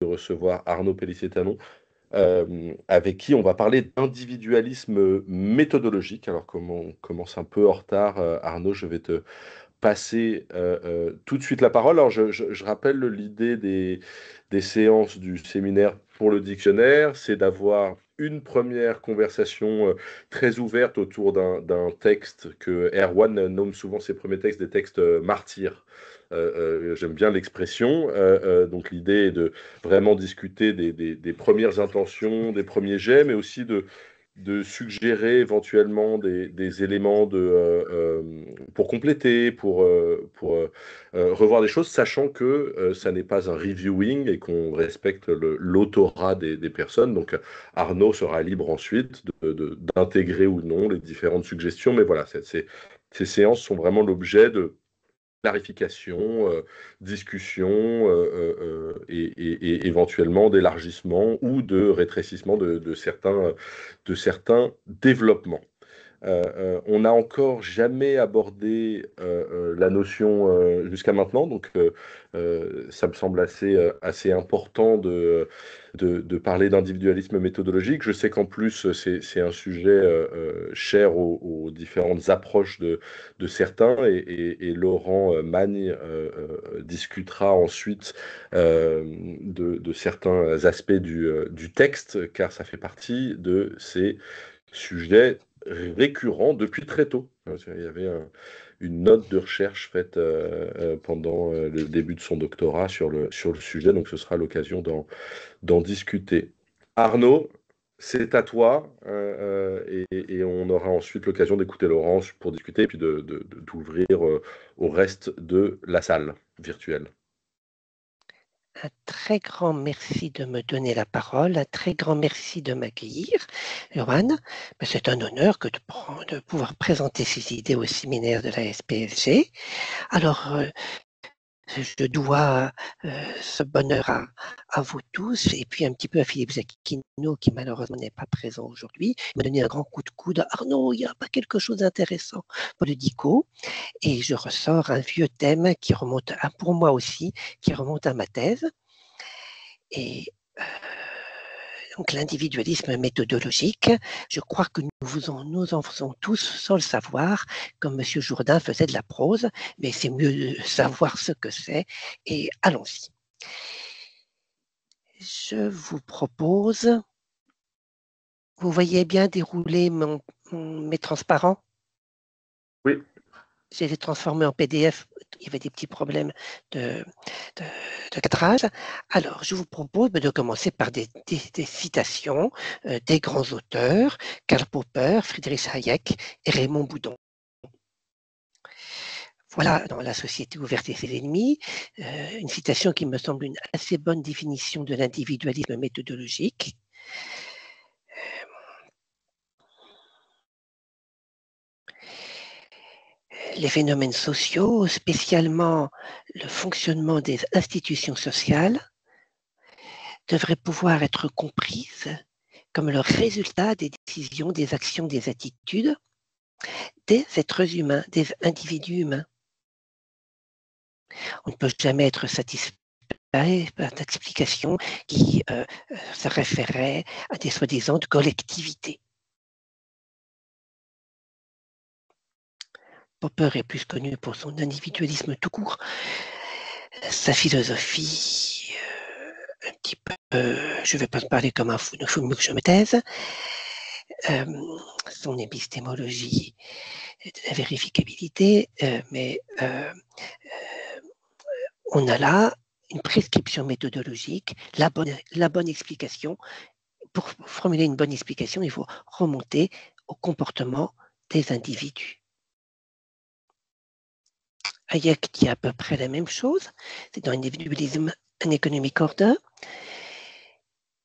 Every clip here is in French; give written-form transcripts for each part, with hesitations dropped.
recevoir Arnaud Pellissier-Talon, avec qui on va parler d'individualisme méthodologique. Alors, comme on commence un peu en retard, Arnaud, je vais te passer tout de suite la parole. Alors, je rappelle l'idée des séances du séminaire pour le dictionnaire, c'est d'avoir une première conversation très ouverte autour d'un texte que Erwan nomme souvent ses premiers textes des textes martyrs. J'aime bien l'expression. Donc l'idée est de vraiment discuter des premières intentions, des premiers jets, mais aussi de suggérer éventuellement des éléments pour compléter, pour revoir des choses, sachant que ça n'est pas un reviewing et qu'on respecte l'autorat des personnes. Donc Arnaud sera libre ensuite d'intégrer ou non les différentes suggestions. Mais voilà, ces séances sont vraiment l'objet de clarification, discussion et éventuellement d'élargissement ou de rétrécissement de certains développements. On n'a encore jamais abordé la notion jusqu'à maintenant, donc ça me semble assez important de parler d'individualisme méthodologique. Je sais qu'en plus, c'est un sujet cher aux différentes approches de certains, et Laurent Magne discutera ensuite de certains aspects du texte, car ça fait partie de ces sujets récurrent depuis très tôt. Il y avait une note de recherche faite pendant le début de son doctorat sur le sujet, donc ce sera l'occasion d'en discuter. Arnaud, c'est à toi, et on aura ensuite l'occasion d'écouter Laurence pour discuter et puis d'ouvrir au reste de la salle virtuelle. Un très grand merci de me donner la parole, un très grand merci de m'accueillir, Johan. C'est un honneur de pouvoir présenter ces idées au séminaire de la SPLG. Alors, je dois ce bonheur à vous tous et puis un petit peu à Philippe Zecchino qui malheureusement n'est pas présent aujourd'hui. Il m'a donné un grand coup de coude. Arnaud, il n'y a pas quelque chose d'intéressant pour le dico. Et je ressors un vieux thème qui remonte, pour moi aussi, qui remonte à ma thèse. Et donc l'individualisme méthodologique, je crois que nous en faisons tous sans le savoir, comme M. Jourdain faisait de la prose, mais c'est mieux de savoir ce que c'est, et allons-y. Je vous propose, vous voyez bien dérouler mes transparents? Oui. J'ai les transformés en PDF, il y avait des petits problèmes de, de, de cadrage. Alors, je vous propose de commencer par des citations des grands auteurs, Karl Popper, Friedrich Hayek et Raymond Boudon. Voilà, dans La société ouverte et ses ennemis, une citation qui me semble une assez bonne définition de l'individualisme méthodologique. Les phénomènes sociaux, spécialement le fonctionnement des institutions sociales, devraient pouvoir être comprises comme le résultat des décisions, des actions, des attitudes des êtres humains, des individus humains. On ne peut jamais être satisfait par d'explications qui se référaient à des soi-disant collectivités. Popper est plus connu pour son individualisme tout court, sa philosophie, un petit peu, je ne vais pas parler comme un fou, il faut mieux que je me taise, son épistémologie de la vérificabilité, mais on a là une prescription méthodologique, la bonne explication. Pour formuler une bonne explication, il faut remonter au comportement des individus. Hayek dit à peu près la même chose, c'est dans Individualism and Economic Order.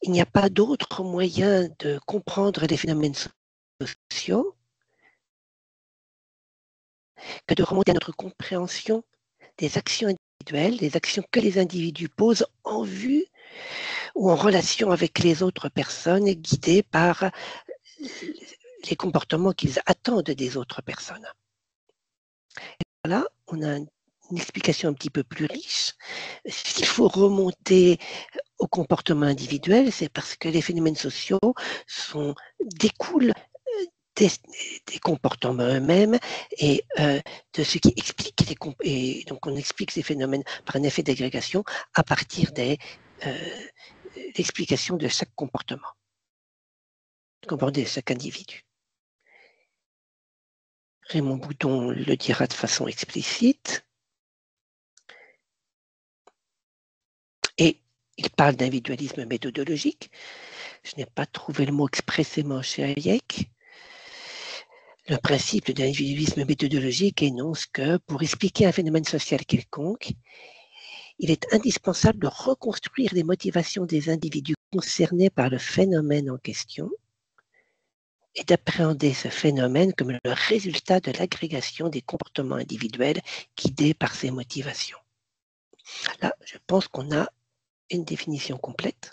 Il n'y a pas d'autre moyen de comprendre les phénomènes sociaux que de remonter à notre compréhension des actions individuelles, des actions que les individus posent en vue ou en relation avec les autres personnes, guidées par les comportements qu'ils attendent des autres personnes. Et là, on a une explication un petit peu plus riche. S'il faut remonter au comportement individuel, c'est parce que les phénomènes sociaux découlent des comportements eux-mêmes et de ce qui explique et donc on explique ces phénomènes par un effet d'agrégation à partir des l'explication de chaque comportement de chaque individu. Raymond Boudon le dira de façon explicite. Et il parle d'individualisme méthodologique. Je n'ai pas trouvé le mot expressément chez Hayek. Le principe de l'individualisme méthodologique énonce que pour expliquer un phénomène social quelconque, il est indispensable de reconstruire les motivations des individus concernés par le phénomène en question et d'appréhender ce phénomène comme le résultat de l'agrégation des comportements individuels guidés par ces motivations. Là, je pense qu'on a une définition complète.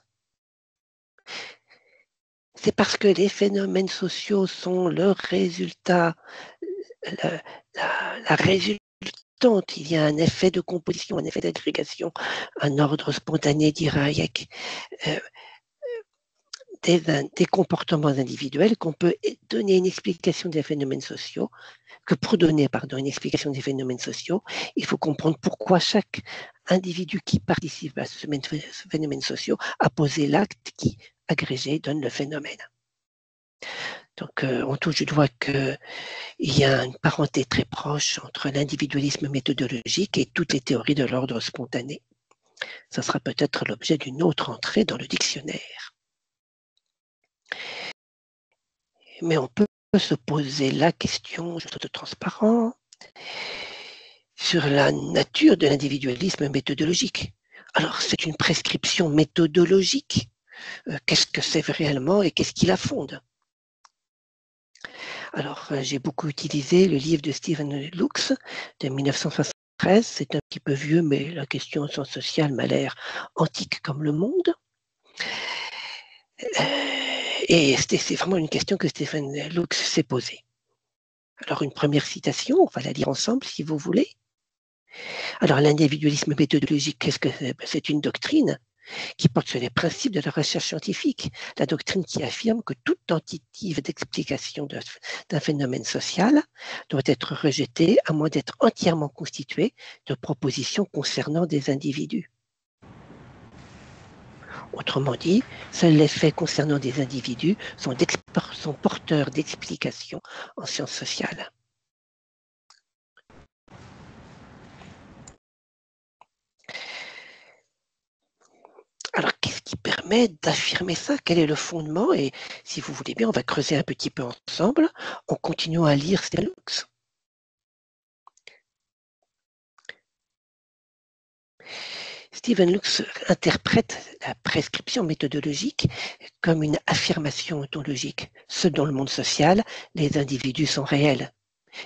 C'est parce que les phénomènes sociaux sont le résultat, la résultante. Il y a un effet de composition, un effet d'agrégation, un ordre spontané, dira Hayek, des comportements individuels qu'on peut donner une explication des phénomènes sociaux, que pour donner une explication des phénomènes sociaux, il faut comprendre pourquoi chaque individu qui participe à ce phénomène social a posé l'acte qui, agrégé, donne le phénomène. Donc, on touche du doigt qu'il y a une parenté très proche entre l'individualisme méthodologique et toutes les théories de l'ordre spontané. Ça sera peut-être l'objet d'une autre entrée dans le dictionnaire. Mais on peut se poser la question, je suis transparent, sur la nature de l'individualisme méthodologique. Alors, c'est une prescription méthodologique. Qu'est-ce que c'est réellement et qu'est-ce qui la fonde? Alors, j'ai beaucoup utilisé le livre de Stephen Lux de 1973. C'est un petit peu vieux, mais la question en sciences sociales m'a l'air antique comme le monde. Et c'est vraiment une question que Stephen Lux s'est posée. Alors, une première citation, on va la lire ensemble si vous voulez. Alors, l'individualisme méthodologique, qu'est-ce que c'est? C'est une doctrine qui porte sur les principes de la recherche scientifique, la doctrine qui affirme que toute tentative d'explication d'un phénomène social doit être rejetée à moins d'être entièrement constituée de propositions concernant des individus. Autrement dit, seuls les faits concernant des individus sont porteurs d'explications en sciences sociales. Alors, qu'est-ce qui permet d'affirmer ça? Quel est le fondement? Et si vous voulez bien, on va creuser un petit peu ensemble en continuant à lire Stephen Lux. Stephen Lux interprète la prescription méthodologique comme une affirmation ontologique. Ce dans le monde social, les individus sont réels.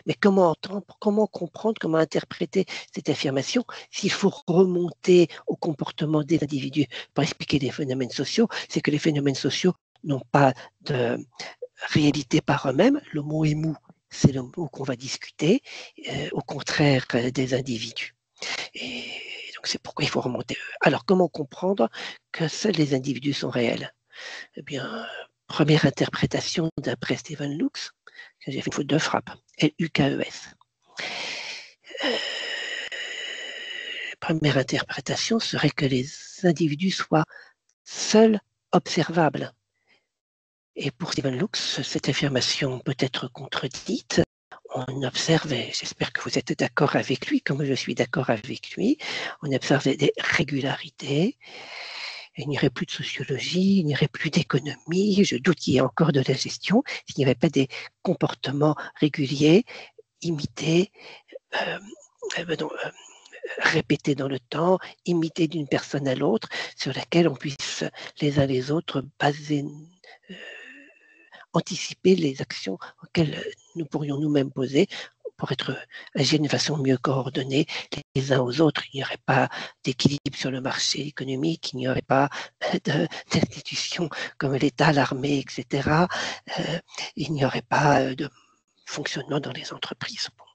Mais comment comprendre, comment interpréter cette affirmation s'il faut remonter au comportement des individus pour expliquer les phénomènes sociaux? C'est que les phénomènes sociaux n'ont pas de réalité par eux-mêmes. Le mot est mou, c'est le mot qu'on va discuter, au contraire des individus. Et donc c'est pourquoi il faut remonter. Alors comment comprendre que seuls les individus sont réels? Eh bien, première interprétation d'après Stephen Lux, que j'ai fait une faute de frappe, L-U-K-E-S. Première interprétation serait que les individus soient seuls observables. Et pour Stephen Lux, cette affirmation peut être contredite. On observe, et j'espère que vous êtes d'accord avec lui, comme je suis d'accord avec lui, on observe des régularités. Il n'y aurait plus de sociologie, il n'y aurait plus d'économie, je doute qu'il y ait encore de la gestion, s'il n'y avait pas des comportements réguliers, imités, répétés dans le temps, imités d'une personne à l'autre, sur laquelle on puisse les uns les autres baser, anticiper les actions auxquelles nous pourrions nous-mêmes poser pour agir d'une façon mieux coordonnée les uns aux autres. Il n'y aurait pas d'équilibre sur le marché économique, il n'y aurait pas d'institutions comme l'État, l'armée, etc. Il n'y aurait pas de fonctionnement dans les entreprises. Bon.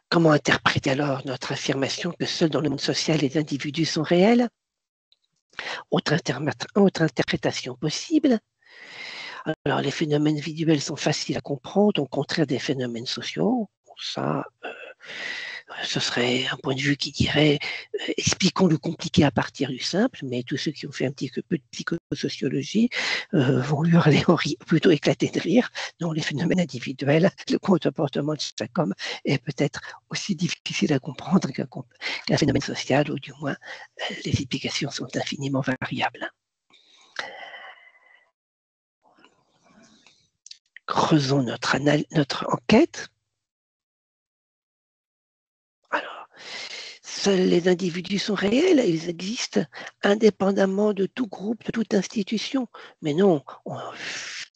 Comment interpréter alors notre affirmation que seuls dans le monde social les individus sont réels? Autre interprétation possible. Alors, les phénomènes visuels sont faciles à comprendre, au contraire des phénomènes sociaux. Ça, ce serait un point de vue qui dirait expliquons le compliqué à partir du simple, mais tous ceux qui ont fait un petit peu de psychosociologie vont hurler, plutôt éclater de rire. Non, les phénomènes individuels, le comportement de chaque homme est peut-être aussi difficile à comprendre qu'un phénomène social, ou du moins les explications sont infiniment variables. Creusons notre enquête. Alors, seuls les individus sont réels, ils existent indépendamment de tout groupe, de toute institution. Mais non, on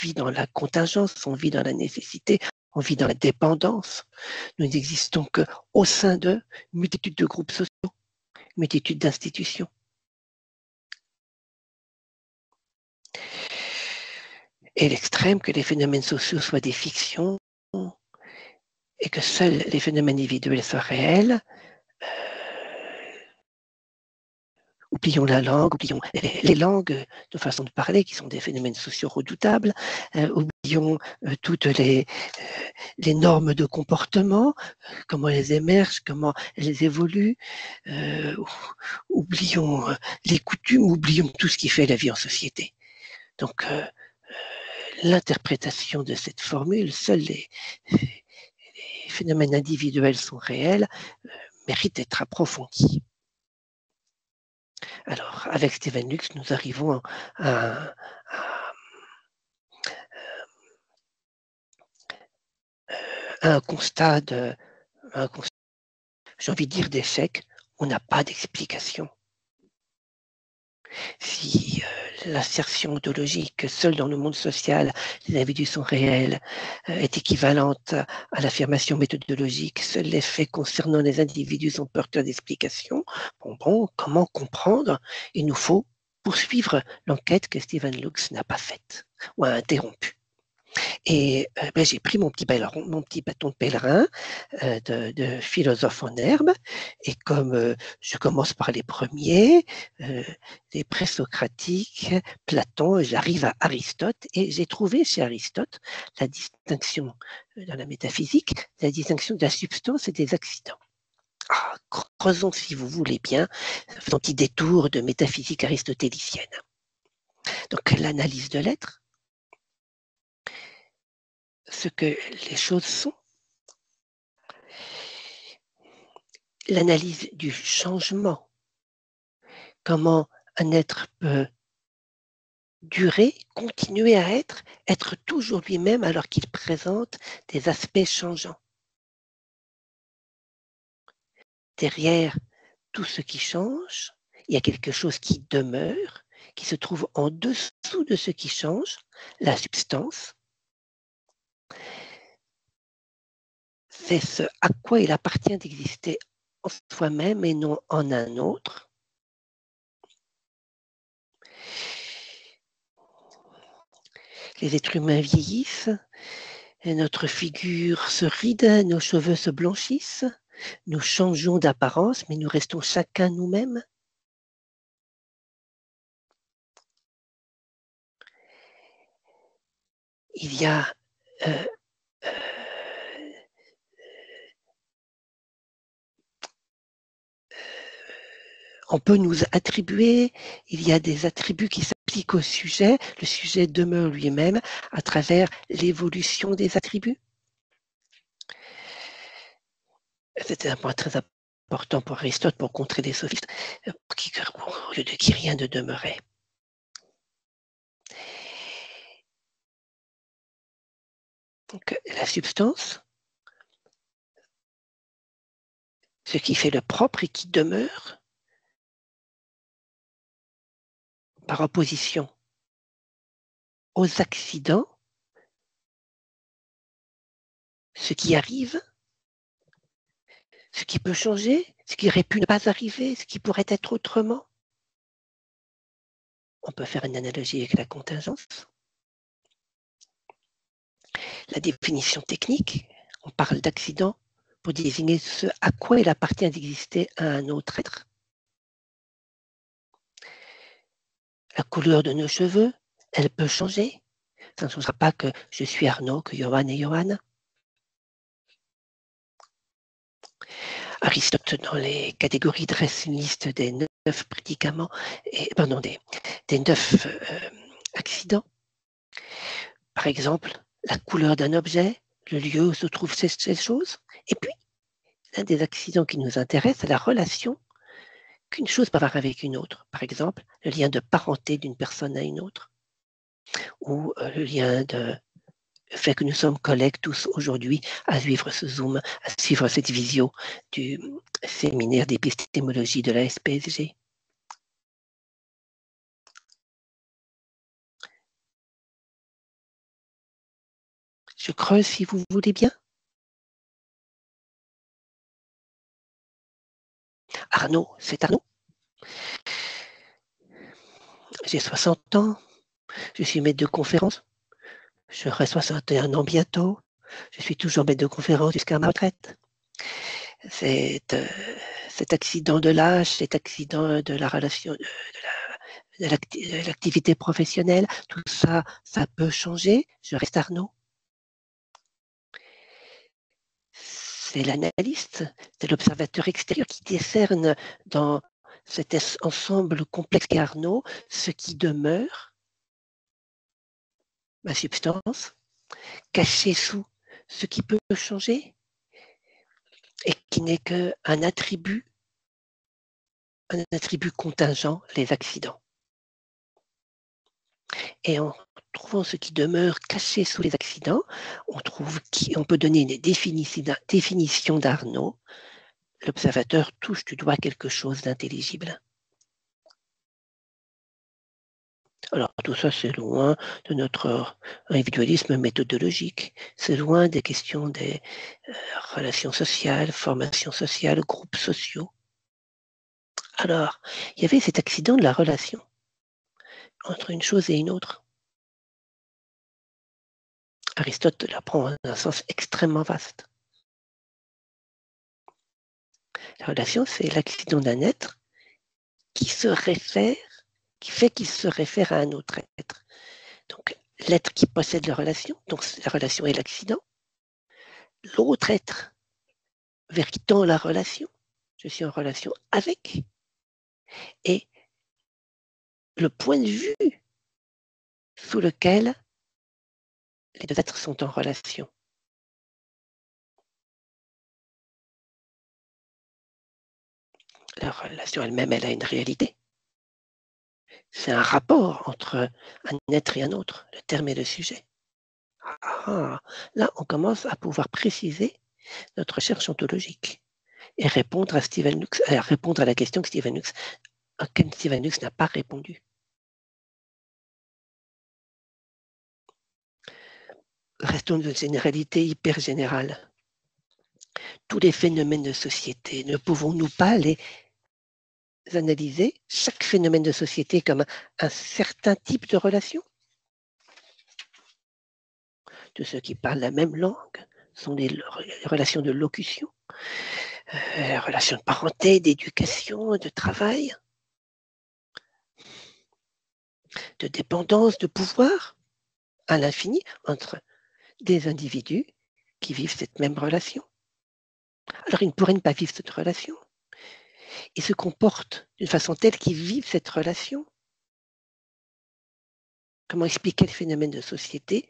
vit dans la contingence, on vit dans la nécessité, on vit dans la dépendance. Nous n'existons qu'au sein de multitudes de groupes sociaux, multitudes d'institutions. Et l'extrême, que les phénomènes sociaux soient des fictions et que seuls les phénomènes individuels soient réels, oublions la langue, oublions les langues de façon de parler qui sont des phénomènes sociaux redoutables, oublions toutes les normes de comportement, comment elles émergent, comment elles évoluent, oublions les coutumes, oublions tout ce qui fait la vie en société. Donc, l'interprétation de cette formule, seuls les phénomènes individuels sont réels, mérite d'être approfondie. Alors, avec Stephen Lux, nous arrivons à un constat, j'ai envie de dire d'échec. On n'a pas d'explication. Si l'assertion ontologique que seul dans le monde social les individus sont réels est équivalente à l'affirmation méthodologique, seuls les faits concernant les individus sont porteurs d'explications, comment comprendre? Il nous faut poursuivre l'enquête que Stephen Lux n'a pas faite ou a interrompue. Et j'ai pris mon petit bâton de pèlerin de philosophe en herbe, et comme je commence par les premiers, les présocratiques, Platon, j'arrive à Aristote, et j'ai trouvé chez Aristote la distinction dans la métaphysique, la distinction de la substance et des accidents. Creusons, si vous voulez bien, un petit détour de métaphysique aristotélicienne. Donc, l'analyse de l'être, ce que les choses sont, l'analyse du changement, comment un être peut durer, continuer à être toujours lui-même alors qu'il présente des aspects changeants. Derrière tout ce qui change, il y a quelque chose qui demeure, qui se trouve en dessous de ce qui change, la substance. C'est ce à quoi il appartient d'exister en soi-même et non en un autre. Les êtres humains vieillissent, et notre figure se ride, nos cheveux se blanchissent, nous changeons d'apparence, mais nous restons chacun nous-mêmes. Il y a on peut nous attribuer, il y a des attributs qui s'appliquent au sujet, le sujet demeure lui-même à travers l'évolution des attributs. C'était un point très important pour Aristote pour contrer les sophistes, au lieu de qui rien ne demeurait. Donc, la substance, ce qui fait le propre et qui demeure, par opposition aux accidents, ce qui arrive, ce qui peut changer, ce qui aurait pu ne pas arriver, ce qui pourrait être autrement. On peut faire une analogie avec la contingence. La définition technique, on parle d'accident, pour désigner ce à quoi il appartient d'exister à un autre être. La couleur de nos cheveux, elle peut changer. Ça ne changera pas que je suis Arnaud, que Johan est Johan. Aristote, dans les catégories, dresse une liste des 9 prédicaments, des 9 accidents. Par exemple, la couleur d'un objet, le lieu où se trouvent ces choses. Et puis, l'un des accidents qui nous intéresse, c'est la relation qu'une chose peut avoir avec une autre. Par exemple, le lien de parenté d'une personne à une autre, ou le lien de fait que nous sommes collègues tous aujourd'hui à suivre ce Zoom, à suivre cette visio du séminaire d'épistémologie de la SPSG. Je creuse si vous voulez bien. Arnaud, c'est Arnaud. J'ai 60 ans, je suis maître de conférence, j'aurai 61 ans bientôt, je suis toujours maître de conférence jusqu'à ma retraite. Cet accident de l'âge, cet accident de la relation, de l'activité professionnelle, tout ça, ça peut changer. Je reste Arnaud. C'est l'analyste, c'est l'observateur extérieur qui décerne dans cet ensemble complexe qu'est Arnaud ce qui demeure, ma substance, caché sous ce qui peut changer et qui n'est qu'un attribut contingent, les accidents. Et en trouvant ce qui demeure caché sous les accidents, on peut donner une définition d'Arnaud. L'observateur touche du doigt quelque chose d'intelligible. Alors tout ça, c'est loin de notre individualisme méthodologique. C'est loin des questions des relations sociales, formations sociales, groupes sociaux. Alors, il y avait cet accident de la relation entre une chose et une autre. Aristote la prend dans un sens extrêmement vaste. La relation, c'est l'accident d'un être qui fait qu'il se réfère à un autre être. Donc, l'être qui possède la relation, donc la relation est l'accident. L'autre être vers qui tend la relation, je suis en relation avec, et le point de vue sous lequel les deux êtres sont en relation. La relation elle-même, elle a une réalité. C'est un rapport entre un être et un autre, le terme et le sujet. Là, on commence à pouvoir préciser notre recherche ontologique et répondre à la question à laquelle Steven Hughes n'a pas répondu. Restons dans une généralité hyper générale. Tous les phénomènes de société, ne pouvons-nous pas les analyser, chaque phénomène de société, comme un certain type de relation? Tous ceux qui parlent la même langue sont les relations de locution, relations de parenté, d'éducation, de travail, de dépendance, de pouvoir, à l'infini, entre des individus qui vivent cette même relation. Alors ils ne pourraient ne pas vivre cette relation. Ils se comportent d'une façon telle qu'ils vivent cette relation. Comment expliquer le phénomène de société?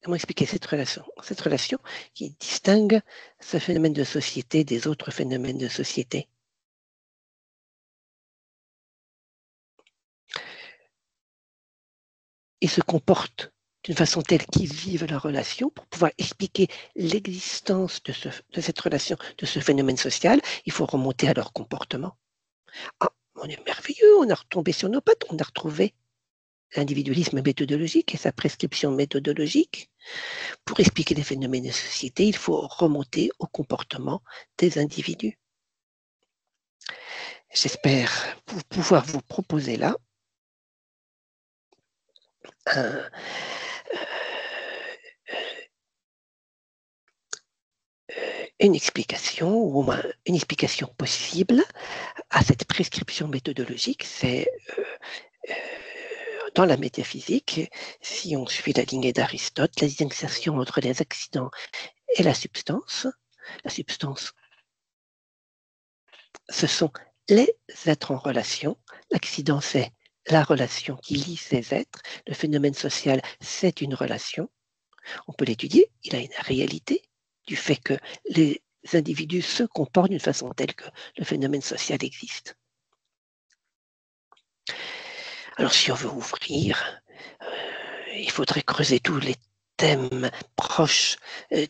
Comment expliquer cette relation qui distingue ce phénomène de société des autres phénomènes de société? Ils se comportent d'une façon telle qu'ils vivent la relation. Pour pouvoir expliquer l'existence de cette relation, de ce phénomène social, il faut remonter à leur comportement. Ah, on est merveilleux, on a retombé sur nos pattes, on a retrouvé l'individualisme méthodologique et sa prescription méthodologique. Pour expliquer les phénomènes de société, il faut remonter au comportement des individus. J'espère pouvoir vous proposer là une explication, ou au moins une explication possible à cette prescription méthodologique. C'est dans la métaphysique, si on suit la lignée d'Aristote, la distinction entre les accidents et la substance, ce sont les êtres en relation. L'accident, c'est la relation qui lie ces êtres. Le phénomène social, c'est une relation. On peut l'étudier. Il a une réalité du fait que les individus se comportent d'une façon telle que le phénomène social existe. Alors, si on veut ouvrir, il faudrait creuser tous les thèmes proches,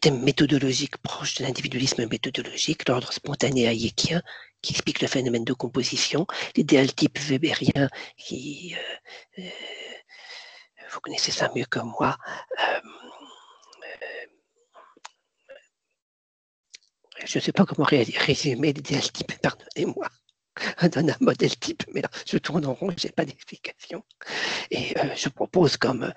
thèmes méthodologiques proches de l'individualisme méthodologique, l'ordre spontané hayekien, qui explique le phénomène de composition, l'idéal type weberien, qui, vous connaissez ça mieux que moi, je ne sais pas comment résumer l'idéal type, pardonnez-moi. Donne un modèle type, mais là, je tourne en rond, je n'ai pas d'explication. Et je propose, comme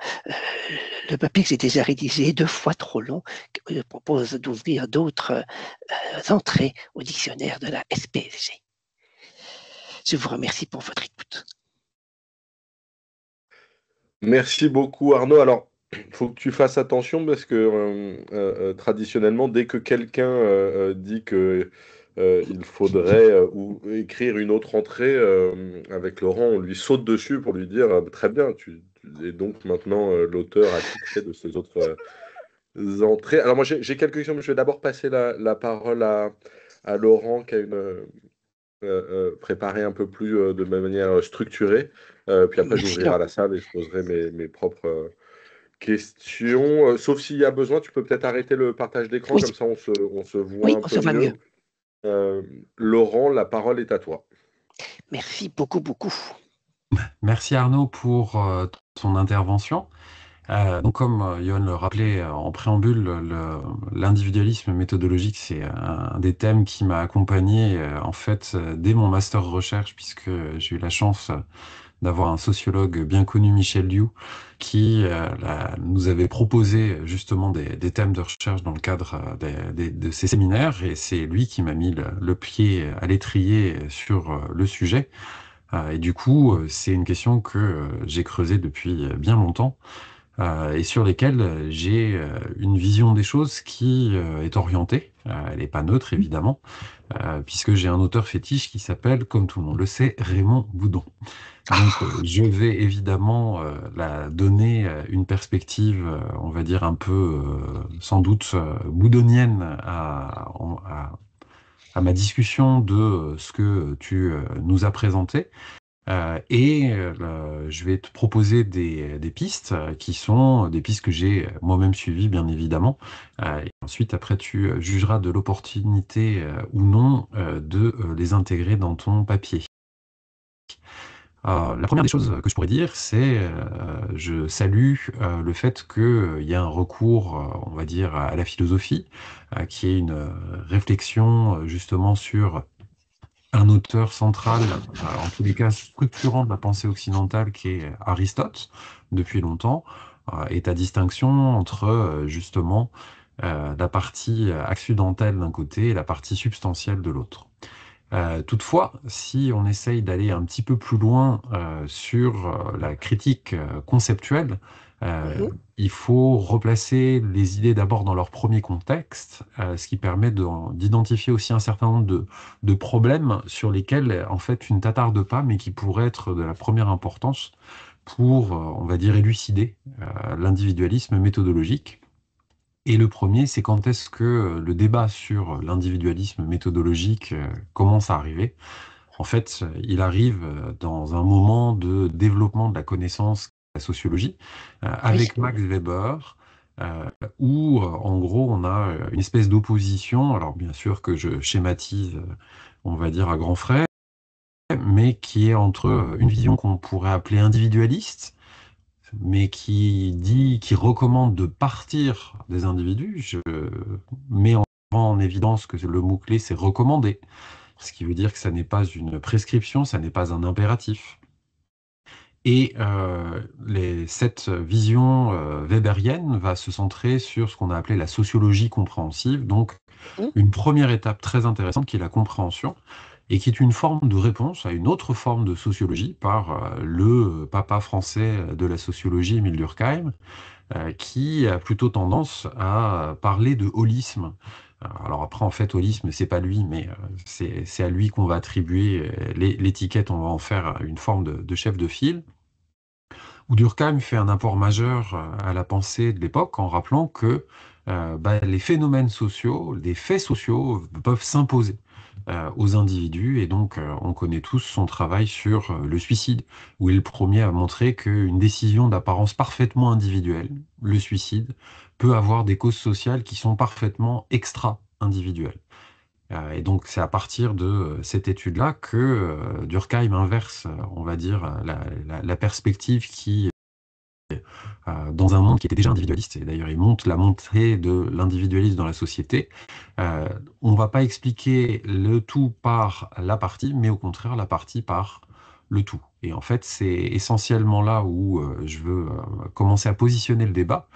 le papier que j'ai déjà rédigé, 2 fois trop long, je propose d'ouvrir d'autres entrées au dictionnaire de la SPSG. Je vous remercie pour votre écoute. Merci beaucoup Arnaud. Alors, il faut que tu fasses attention parce que traditionnellement, dès que quelqu'un dit que il faudrait ou écrire une autre entrée avec Laurent, on lui saute dessus pour lui dire très bien, tu es donc maintenant l'auteur attitré de ces autres entrées. Alors moi j'ai quelques questions, mais je vais d'abord passer la parole à Laurent qui a préparé un peu plus de manière structurée. Puis après, Merci j'ouvrirai Laurent. la salle et je poserai mes propres questions. Sauf s'il y a besoin, tu peux peut-être arrêter le partage d'écran, Oui, comme ça on se voit oui, un on peu se voit mieux. mieux. Laurent, la parole est à toi. Merci beaucoup, beaucoup. Merci Arnaud pour ton intervention. Donc comme Yoann le rappelait en préambule, l'individualisme méthodologique, c'est un des thèmes qui m'a accompagné en fait dès mon master recherche, puisque j'ai eu la chance d'avoir un sociologue bien connu, Michel Liu, qui nous avait proposé justement des thèmes de recherche dans le cadre de ces séminaires, et c'est lui qui m'a mis le pied à l'étrier sur le sujet. Et du coup, c'est une question que j'ai creusée depuis bien longtemps et sur lesquelles j'ai une vision des choses qui est orientée. Elle n'est pas neutre, évidemment, puisque j'ai un auteur fétiche qui s'appelle, comme tout le monde le sait, Raymond Boudon. Donc, je vais évidemment la donner une perspective, on va dire un peu, sans doute, boudonienne à ma discussion de ce que tu nous as présenté. Je vais te proposer des pistes qui sont des pistes que j'ai moi-même suivies, bien évidemment. Et ensuite, après, tu jugeras de l'opportunité ou non de les intégrer dans ton papier. La première des choses que je pourrais dire, c'est je salue le fait qu'il y a un recours, on va dire, à la philosophie, qui est une réflexion justement sur un auteur central, en tous les cas structurant de la pensée occidentale, qui est Aristote, depuis longtemps, et ta distinction entre justement la partie accidentelle d'un côté et la partie substantielle de l'autre. Toutefois, si on essaye d'aller un petit peu plus loin sur la critique conceptuelle, il faut replacer les idées d'abord dans leur premier contexte, ce qui permet d'identifier aussi un certain nombre de problèmes sur lesquels, en fait, tu ne t'attardes pas, mais qui pourraient être de la première importance pour, on va dire, élucider l'individualisme méthodologique. Et le premier, c'est quand est-ce que le débat sur l'individualisme méthodologique commence à arriver. En fait, il arrive dans un moment de développement de la connaissance de la sociologie, Oui, avec Max Weber, où, en gros, on a une espèce d'opposition, alors bien sûr que je schématise, on va dire, à grands frais, mais qui est entre une vision qu'on pourrait appeler individualiste, mais qui recommande de partir des individus. Je mets en évidence que le mot-clé, c'est recommander, ce qui veut dire que ça n'est pas une prescription, ça n'est pas un impératif. Et cette vision weberienne va se centrer sur ce qu'on a appelé la sociologie compréhensive, donc Mhm. une première étape très intéressante qui est la compréhension, et qui est une forme de réponse à une autre forme de sociologie par le papa français de la sociologie, Émile Durkheim, qui a plutôt tendance à parler de holisme. Alors après, en fait, holisme, c'est pas lui, mais c'est à lui qu'on va attribuer l'étiquette, on va en faire une forme de chef de file, où Durkheim fait un apport majeur à la pensée de l'époque en rappelant que les phénomènes sociaux, les faits sociaux peuvent s'imposer aux individus. Et donc, on connaît tous son travail sur le suicide, où il est le premier à montrer qu'une décision d'apparence parfaitement individuelle, le suicide, peut avoir des causes sociales qui sont parfaitement extra-individuelles. Et donc, c'est à partir de cette étude-là que Durkheim inverse, on va dire, la perspective qui dans un monde qui était déjà individualiste, et d'ailleurs il montre la montée de l'individualisme dans la société, euh, on ne va pas expliquer le tout par la partie, mais au contraire la partie par le tout. Et en fait, c'est essentiellement là où je veux commencer à positionner le débat,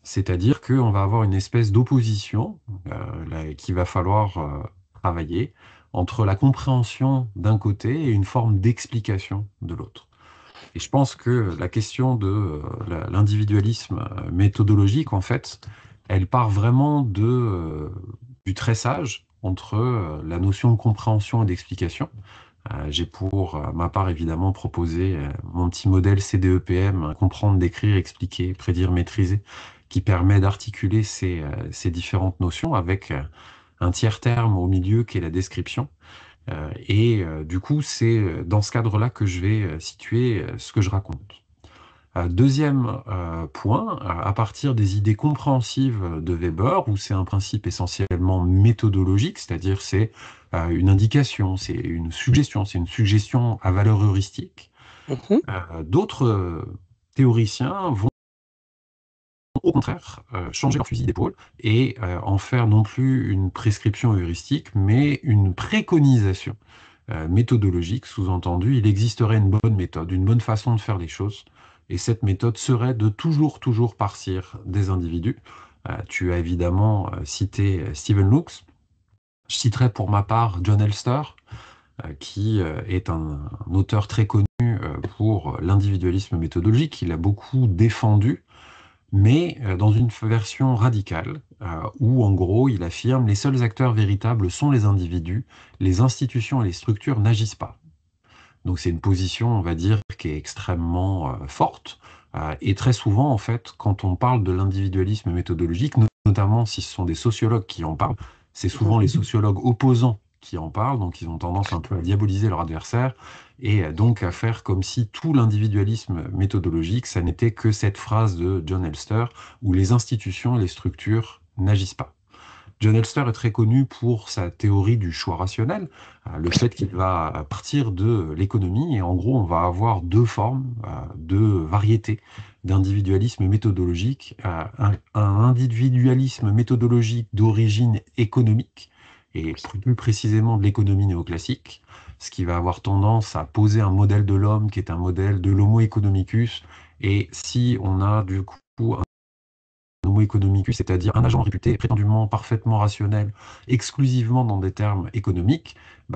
c'est-à-dire qu'on va avoir une espèce d'opposition qu'il va falloir travailler entre la compréhension d'un côté et une forme d'explication de l'autre. Et je pense que la question de l'individualisme méthodologique, en fait, elle part vraiment du tressage entre la notion de compréhension et d'explication. J'ai pour ma part évidemment proposé mon petit modèle CDEPM, comprendre, décrire, expliquer, prédire, maîtriser, qui permet d'articuler ces différentes notions avec un tiers terme au milieu qui est la description. Du coup, c'est dans ce cadre-là que je vais situer ce que je raconte. Deuxième point, à partir des idées compréhensives de Weber, où c'est un principe essentiellement méthodologique, c'est-à-dire c'est une indication, c'est une suggestion à valeur heuristique, Mhm. d'autres théoriciens vont au contraire changer leur fusil d'épaule et en faire non plus une prescription heuristique, mais une préconisation méthodologique, sous-entendu, il existerait une bonne méthode, une bonne façon de faire les choses, et cette méthode serait de toujours partir des individus. Tu as évidemment cité Stephen Looks. Je citerai pour ma part John Elster, qui est un auteur très connu pour l'individualisme méthodologique, qu'il a beaucoup défendu, mais dans une version radicale, où en gros il affirme les seuls acteurs véritables sont les individus, les institutions et les structures n'agissent pas. Donc c'est une position, on va dire, qui est extrêmement forte. Et très souvent, en fait, quand on parle de l'individualisme méthodologique, notamment si ce sont des sociologues qui en parlent, c'est souvent les sociologues opposants qui en parlent, donc ils ont tendance un peu à diaboliser leur adversaire et donc à faire comme si tout l'individualisme méthodologique, ça n'était que cette phrase de John Elster, où les institutions et les structures n'agissent pas. John Elster est très connu pour sa théorie du choix rationnel, le fait qu'il va partir de l'économie et en gros on va avoir deux formes, deux variétés d'individualisme méthodologique. Un individualisme méthodologique d'origine économique et plus précisément de l'économie néoclassique, ce qui va avoir tendance à poser un modèle de l'homme qui est un modèle de l'homo economicus. Et si on a du coup homo economicus, c'est-à-dire un agent réputé prétendument parfaitement rationnel, exclusivement dans des termes économiques,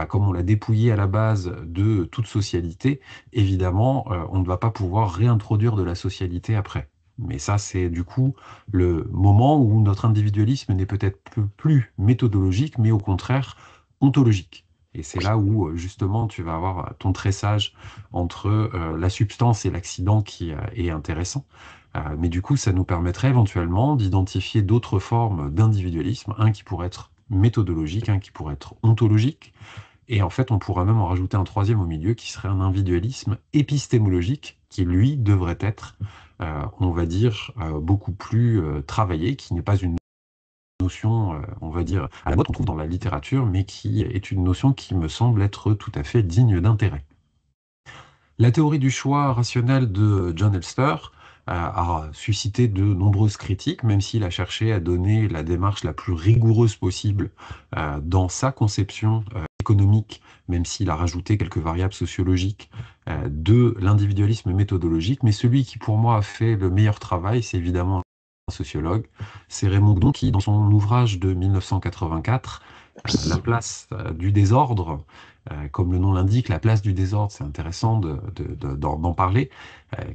comme on l'a dépouillé à la base de toute socialité, évidemment, on ne va pas pouvoir réintroduire de la socialité après. Mais ça, c'est du coup le moment où notre individualisme n'est peut-être plus méthodologique, mais au contraire ontologique. Et c'est là où, justement, tu vas avoir ton tressage entre la substance et l'accident qui est intéressant. Mais du coup, ça nous permettrait éventuellement d'identifier d'autres formes d'individualisme, un qui pourrait être méthodologique, un qui pourrait être ontologique, et en fait, on pourrait même en rajouter un troisième au milieu qui serait un individualisme épistémologique, qui lui devrait être, on va dire, beaucoup plus travaillé, qui n'est pas une notion, on va dire, à la mode qu'on trouve dans la littérature, mais qui est une notion qui me semble être tout à fait digne d'intérêt. La théorie du choix rationnel de John Elster a suscité de nombreuses critiques, même s'il a cherché à donner la démarche la plus rigoureuse possible dans sa conception économique, même s'il a rajouté quelques variables sociologiques, de l'individualisme méthodologique. Mais celui qui, pour moi, a fait le meilleur travail, c'est évidemment un sociologue, c'est Raymond Queneau qui, dans son ouvrage de 1984, La place du désordre, comme le nom l'indique, la place du désordre, c'est intéressant d'en parler,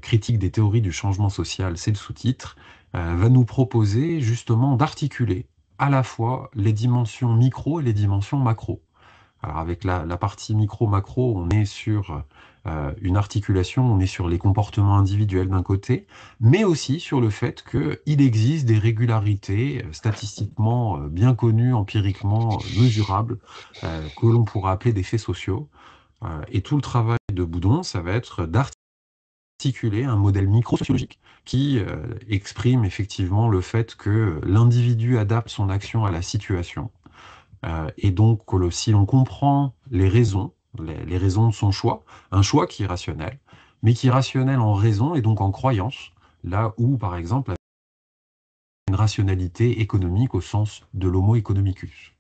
critique des théories du changement social, c'est le sous-titre, va nous proposer justement d'articuler à la fois les dimensions micro et les dimensions macro. Alors avec la partie micro-macro, on est sur une articulation, on est sur les comportements individuels d'un côté, mais aussi sur le fait qu'il existe des régularités statistiquement bien connues, empiriquement mesurables, que l'on pourra appeler des faits sociaux. Et tout le travail de Boudon, ça va être d'articuler un modèle micro-sociologique qui exprime effectivement le fait que l'individu adapte son action à la situation. Et donc, si l'on comprend les raisons de son choix, un choix qui est rationnel, mais qui est rationnel en raison et donc en croyance, là où, par exemple, une rationalité économique au sens de l'homo economicus.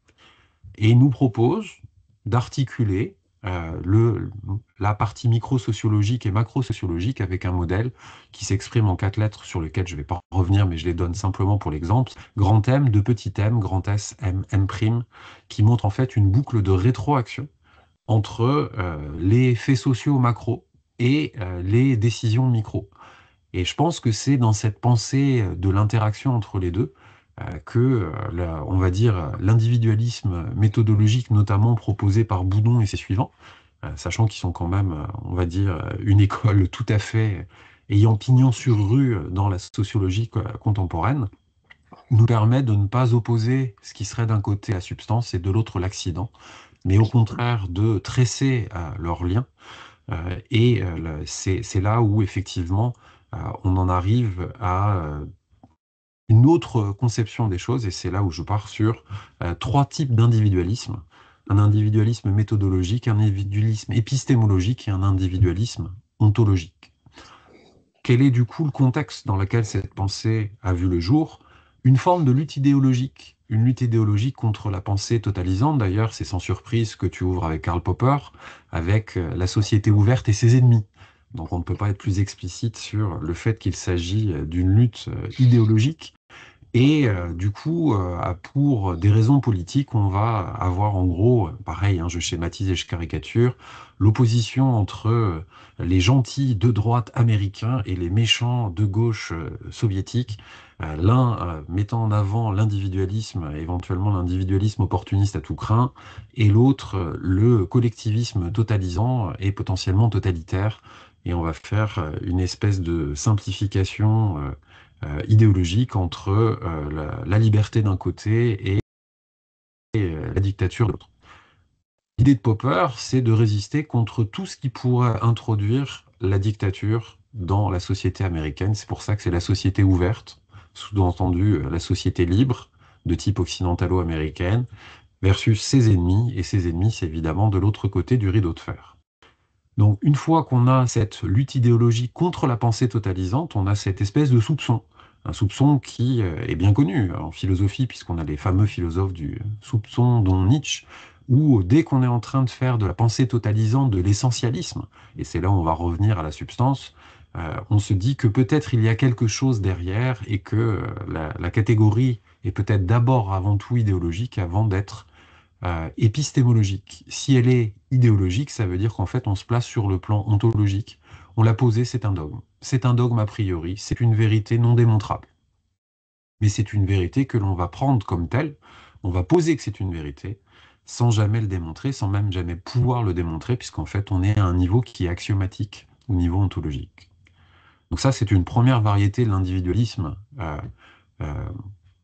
Et il nous propose d'articuler la partie micro-sociologique et macro-sociologique avec un modèle qui s'exprime en 4 lettres sur lesquelles je ne vais pas revenir, mais je les donne simplement pour l'exemple. Grand M, de petit m, grand S, M, M', qui montre en fait une boucle de rétroaction entre les faits sociaux macro et les décisions micro. Et je pense que c'est dans cette pensée de l'interaction entre les deux que, on va dire, l'individualisme méthodologique, notamment proposé par Boudon et ses suivants, sachant qu'ils sont quand même, on va dire, une école tout à fait ayant pignon sur rue dans la sociologie contemporaine, nous permet de ne pas opposer ce qui serait d'un côté la substance et de l'autre l'accident, mais au contraire de tresser leurs liens. Et c'est là où, effectivement, on en arrive à une autre conception des choses, et c'est là où je pars sur 3 types d'individualisme. Un individualisme méthodologique, un individualisme épistémologique et un individualisme ontologique. Quel est du coup le contexte dans lequel cette pensée a vu le jour? Une forme de lutte idéologique. Une lutte idéologique contre la pensée totalisante. D'ailleurs, c'est sans surprise que tu ouvres avec Karl Popper, avec la société ouverte et ses ennemis. Donc on ne peut pas être plus explicite sur le fait qu'il s'agit d'une lutte idéologique. Et du coup, pour des raisons politiques, on va avoir en gros, pareil, je schématise et je caricature, l'opposition entre les gentils de droite américains et les méchants de gauche soviétiques, l'un mettant en avant l'individualisme, éventuellement l'individualisme opportuniste à tout craint, et l'autre le collectivisme totalisant et potentiellement totalitaire. Et on va faire une espèce de simplification idéologique entre la liberté d'un côté et la dictature de l'autre. L'idée de Popper, c'est de résister contre tout ce qui pourrait introduire la dictature dans la société américaine. C'est pour ça que c'est la société ouverte, sous-entendu la société libre, de type occidentalo-américaine, versus ses ennemis, et ses ennemis, c'est évidemment de l'autre côté du rideau de fer. Donc, une fois qu'on a cette lutte idéologique contre la pensée totalisante, on a cette espèce de soupçon. Un soupçon qui est bien connu en philosophie, puisqu'on a les fameux philosophes du soupçon, dont Nietzsche, où dès qu'on est en train de faire de la pensée totalisante de l'essentialisme, et c'est là où on va revenir à la substance, on se dit que peut-être il y a quelque chose derrière et que la catégorie est peut-être d'abord avant tout idéologique avant d'être épistémologique. Si elle est idéologique, ça veut dire qu'en fait on se place sur le plan ontologique. On l'a posé, c'est un dogme. C'est un dogme a priori, c'est une vérité non démontrable. Mais c'est une vérité que l'on va prendre comme telle, on va poser que c'est une vérité, sans jamais le démontrer, sans même jamais pouvoir le démontrer, puisqu'en fait on est à un niveau qui est axiomatique, au niveau ontologique. Donc ça, c'est une première variété de l'individualisme,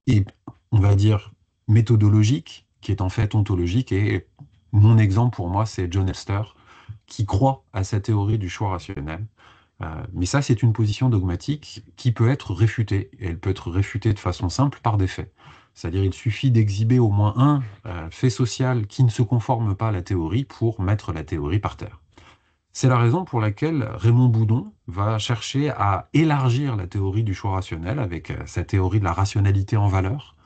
et on va dire méthodologique, qui est en fait ontologique, et mon exemple pour moi, c'est John Elster, qui croit à sa théorie du choix rationnel. Mais ça, c'est une position dogmatique qui peut être réfutée, et elle peut être réfutée de façon simple par des faits. C'est-à-dire il suffit d'exhiber au moins un fait social qui ne se conforme pas à la théorie pour mettre la théorie par terre. C'est la raison pour laquelle Raymond Boudon va chercher à élargir la théorie du choix rationnel avec sa théorie de la rationalité en valeur,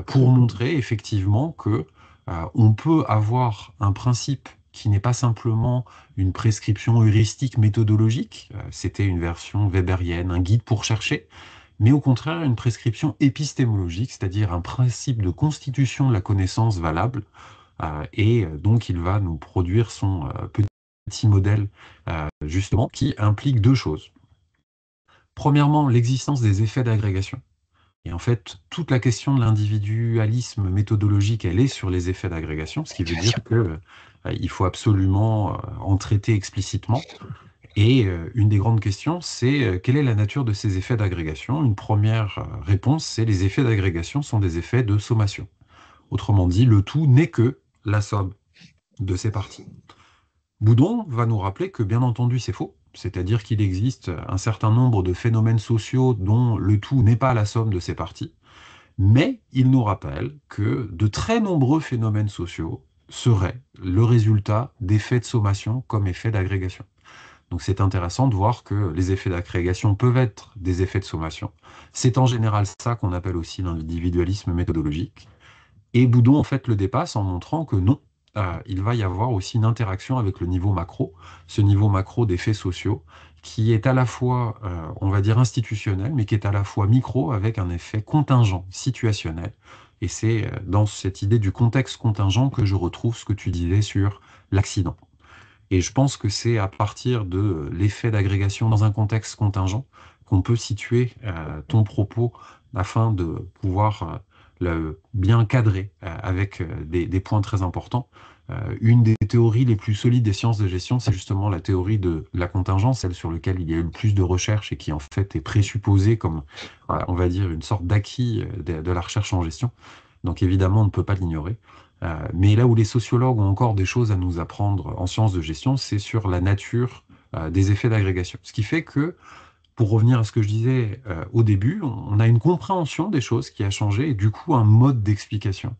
pour montrer effectivement que on peut avoir un principe qui n'est pas simplement une prescription heuristique méthodologique, c'était une version weberienne, un guide pour chercher, mais au contraire une prescription épistémologique, c'est-à-dire un principe de constitution de la connaissance valable, et donc il va nous produire son petit modèle, justement, qui implique deux choses. Premièrement, l'existence des effets d'agrégation. Et en fait, toute la question de l'individualisme méthodologique, elle est sur les effets d'agrégation, ce qui veut dire que il faut absolument en traiter explicitement. Et une des grandes questions, c'est quelle est la nature de ces effets d'agrégation? Une première réponse, c'est les effets d'agrégation sont des effets de sommation. Autrement dit, le tout n'est que la somme de ses parties. Boudon va nous rappeler que, bien entendu, c'est faux, c'est-à-dire qu'il existe un certain nombre de phénomènes sociaux dont le tout n'est pas la somme de ses parties, mais il nous rappelle que de très nombreux phénomènes sociaux seraient le résultat d'effets de sommation comme effets d'agrégation. Donc c'est intéressant de voir que les effets d'agrégation peuvent être des effets de sommation. C'est en général ça qu'on appelle aussi l'individualisme méthodologique. Et Boudon, en fait, le dépasse en montrant que non, il va y avoir aussi une interaction avec le niveau macro, ce niveau macro des faits sociaux, qui est à la fois, on va dire, institutionnel, mais qui est à la fois micro, avec un effet contingent, situationnel. Et c'est dans cette idée du contexte contingent que je retrouve ce que tu disais sur l'accident. Et je pense que c'est à partir de l'effet d'agrégation dans un contexte contingent qu'on peut situer ton propos afin de pouvoir bien cadrer avec des points très importants. Une des théories les plus solides des sciences de gestion, c'est justement la théorie de la contingence, celle sur laquelle il y a eu le plus de recherches et qui en fait est présupposée comme, on va dire, une sorte d'acquis de la recherche en gestion. Donc évidemment, on ne peut pas l'ignorer. Mais là où les sociologues ont encore des choses à nous apprendre en sciences de gestion, c'est sur la nature des effets d'agrégation. Ce qui fait que, pour revenir à ce que je disais au début, on a une compréhension des choses qui a changé et du coup un mode d'explication.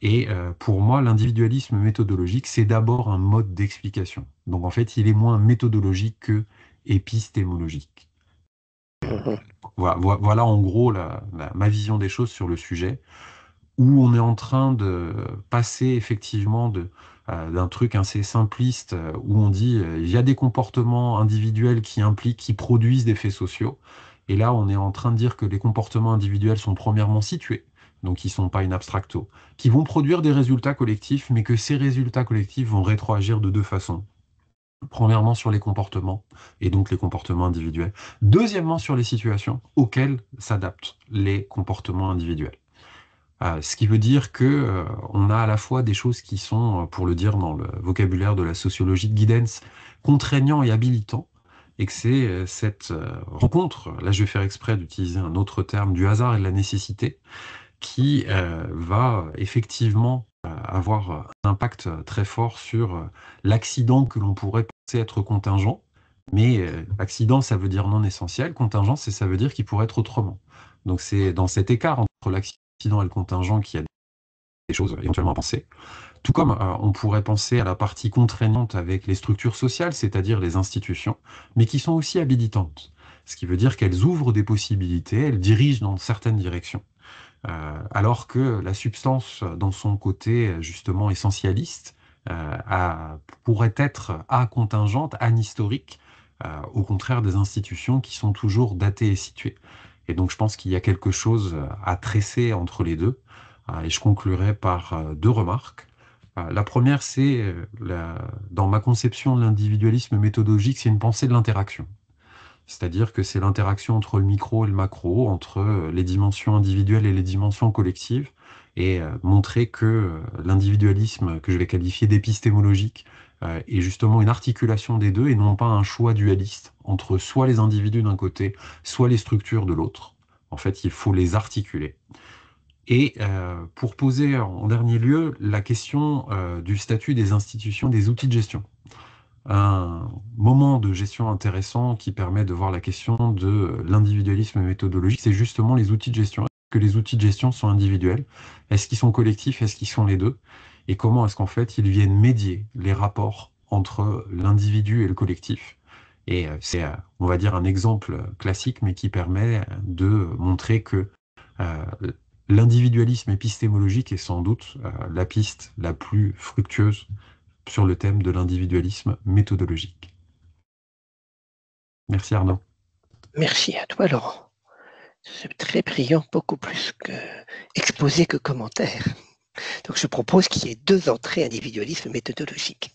Et pour moi, l'individualisme méthodologique, c'est d'abord un mode d'explication. Donc en fait, il est moins méthodologique que épistémologique. Voilà en gros ma vision des choses sur le sujet, où on est en train de passer effectivement d'un truc assez simpliste où on dit il y a des comportements individuels qui produisent des faits sociaux. Et là, on est en train de dire que les comportements individuels sont premièrement situés, donc ils ne sont pas in abstracto, qui vont produire des résultats collectifs, mais que ces résultats collectifs vont rétroagir de deux façons. Premièrement sur les comportements, et donc les comportements individuels. Deuxièmement sur les situations auxquelles s'adaptent les comportements individuels. Ce qui veut dire que on a à la fois des choses qui sont, pour le dire dans le vocabulaire de la sociologie de Giddens, contraignants et habilitants, et que c'est cette rencontre, là je vais faire exprès d'utiliser un autre terme, du hasard et de la nécessité, qui va effectivement avoir un impact très fort sur l'accident que l'on pourrait penser être contingent. Mais accident, ça veut dire non essentiel, contingent, ça veut dire qu'il pourrait être autrement. Donc c'est dans cet écart entre l'accident et le contingent qu'il y a des choses éventuellement à penser. Tout comme on pourrait penser à la partie contraignante avec les structures sociales, c'est-à-dire les institutions, mais qui sont aussi habilitantes. Ce qui veut dire qu'elles ouvrent des possibilités, elles dirigent dans certaines directions. Alors que la substance, dans son côté justement essentialiste, pourrait être contingente, anhistorique, au contraire des institutions qui sont toujours datées et situées. Et donc je pense qu'il y a quelque chose à tresser entre les deux. Et je conclurai par deux remarques. La première, c'est, dans ma conception de l'individualisme méthodologique, c'est une pensée de l'interaction. C'est-à-dire que c'est l'interaction entre le micro et le macro, entre les dimensions individuelles et les dimensions collectives, et montrer que l'individualisme, que je vais qualifier d'épistémologique, est justement une articulation des deux et non pas un choix dualiste entre soit les individus d'un côté, soit les structures de l'autre. En fait, il faut les articuler. Et pour poser en dernier lieu la question du statut des institutions, des outils de gestion. Un moment de gestion intéressant qui permet de voir la question de l'individualisme méthodologique, c'est justement les outils de gestion. Est-ce que les outils de gestion sont individuels? Est-ce qu'ils sont collectifs? Est-ce qu'ils sont les deux? Et comment est-ce qu'en fait ils viennent médier les rapports entre l'individu et le collectif? Et c'est, on va dire, un exemple classique, mais qui permet de montrer que l'individualisme épistémologique est sans doute la piste la plus fructueuse sur le thème de l'individualisme méthodologique. Merci Arnaud. Merci à toi, Laurent. C'est très brillant, beaucoup plus que exposé que commentaire. Donc je propose qu'il y ait 2 entrées individualisme méthodologique.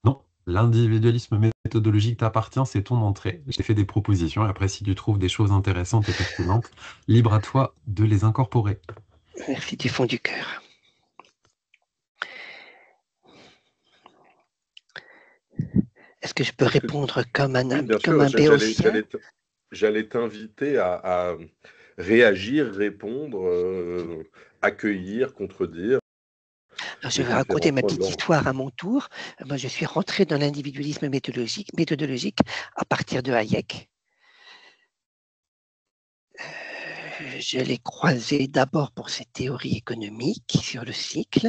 Non, l'individualisme méthodologique t'appartient, c'est ton entrée. J'ai fait des propositions et après, si tu trouves des choses intéressantes et pertinentes, libre à toi de les incorporer. Merci du fond du cœur. Est-ce que je peux répondre comme un béotien? J'allais t'inviter à réagir, répondre, accueillir, contredire. Alors, je vais raconter ma petite histoire à mon tour. Moi, je suis rentré dans l'individualisme méthodologique à partir de Hayek. Je l'ai croisé d'abord pour ses théories économiques sur le cycle.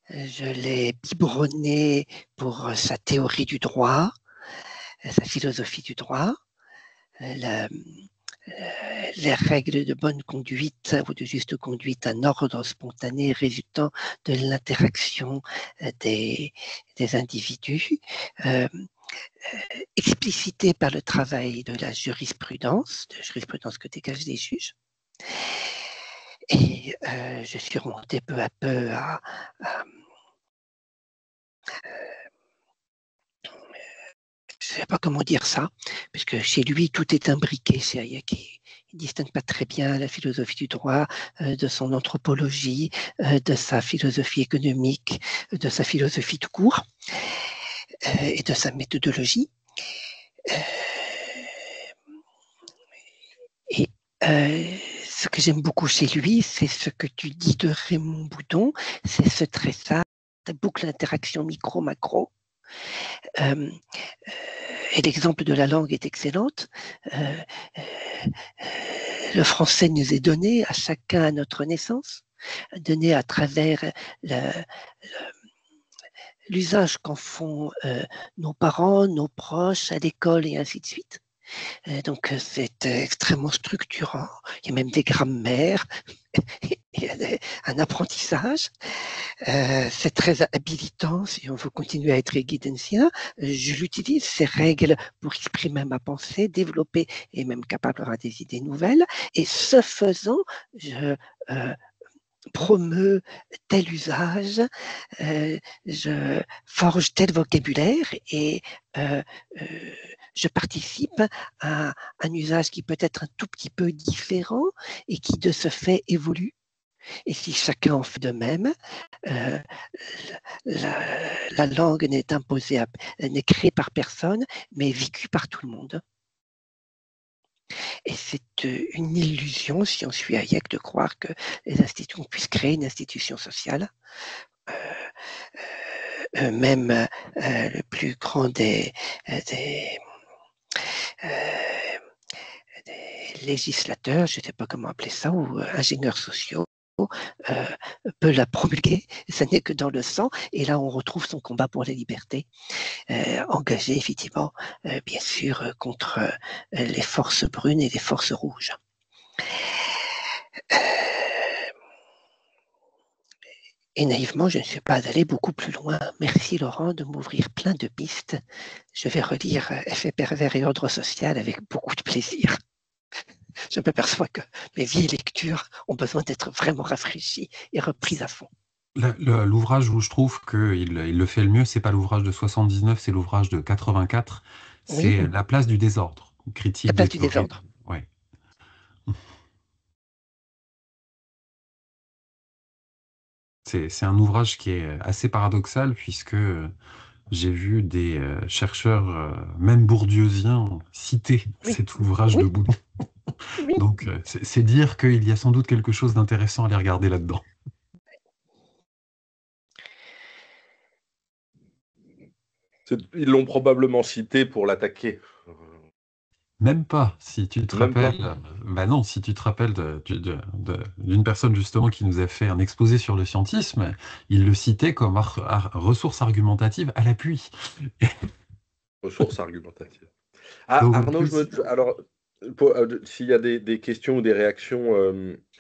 Je l'ai biberonné pour sa théorie du droit, sa philosophie du droit, les règles de bonne conduite ou de juste conduite, un ordre spontané résultant de l'interaction des individus, explicité par le travail de la jurisprudence que dégagent les juges. Et je suis remonté peu à peu à je ne sais pas comment dire ça, parce que chez lui, tout est imbriqué chez Hayek. Il ne distingue pas très bien la philosophie du droit de son anthropologie, de sa philosophie économique, de sa philosophie tout court et de sa méthodologie. Et ce que j'aime beaucoup chez lui, c'est ce que tu dis de Raymond Boudon, c'est ce tressage, la boucle d'interaction micro-macro. Et l'exemple de la langue est excellente. Le français nous est donné à chacun à notre naissance, donné à travers l'usage qu'en font nos parents, nos proches, à l'école et ainsi de suite. Donc c'est extrêmement structurant. Il y a même des grammaires, il y a un apprentissage. C'est très habilitant si on veut continuer à être guidencien. Je l'utilise, ces règles, pour exprimer ma pensée, développer et même capable d'avoir des idées nouvelles. Et ce faisant, je promeut tel usage, je forge tel vocabulaire et je participe à un usage qui peut être un tout petit peu différent et qui de ce fait évolue. Et si chacun en fait de même, la langue n'est imposée, n'est créée par personne, mais vécue par tout le monde. Et c'est une illusion, si on suit Hayek, de croire que les institutions puissent créer une institution sociale. Même le plus grand des législateurs, je ne sais pas comment appeler ça, ou ingénieurs sociaux, peut la promulguer, ça n'est que dans le sang, et là on retrouve son combat pour la liberté, engagé effectivement, bien sûr, contre les forces brunes et les forces rouges. Et naïvement, je ne suis pas allé beaucoup plus loin. Merci Laurent de m'ouvrir plein de pistes. Je vais relire Effets pervers et ordre social avec beaucoup de plaisir. Je m'aperçois que mes vieilles lectures ont besoin d'être vraiment rafraîchies et reprises à fond. L'ouvrage où je trouve qu'il le fait le mieux, c'est pas l'ouvrage de 79, c'est l'ouvrage de 84. C'est La place du désordre, critique La place du désordre. Ouais. C'est un ouvrage qui est assez paradoxal puisque j'ai vu des chercheurs, même bourdieusiens, citer cet ouvrage de Boudon. Donc, c'est dire qu'il y a sans doute quelque chose d'intéressant à aller regarder là-dedans. Ils l'ont probablement cité pour l'attaquer. Même pas, si tu te rappelles, bah non, si tu te rappelles d'une personne justement qui nous a fait un exposé sur le scientisme, il le citait comme ressource argumentative à l'appui. Ressource argumentative. Ah, Donc, Arnaud, alors S'il y a des questions ou des réactions,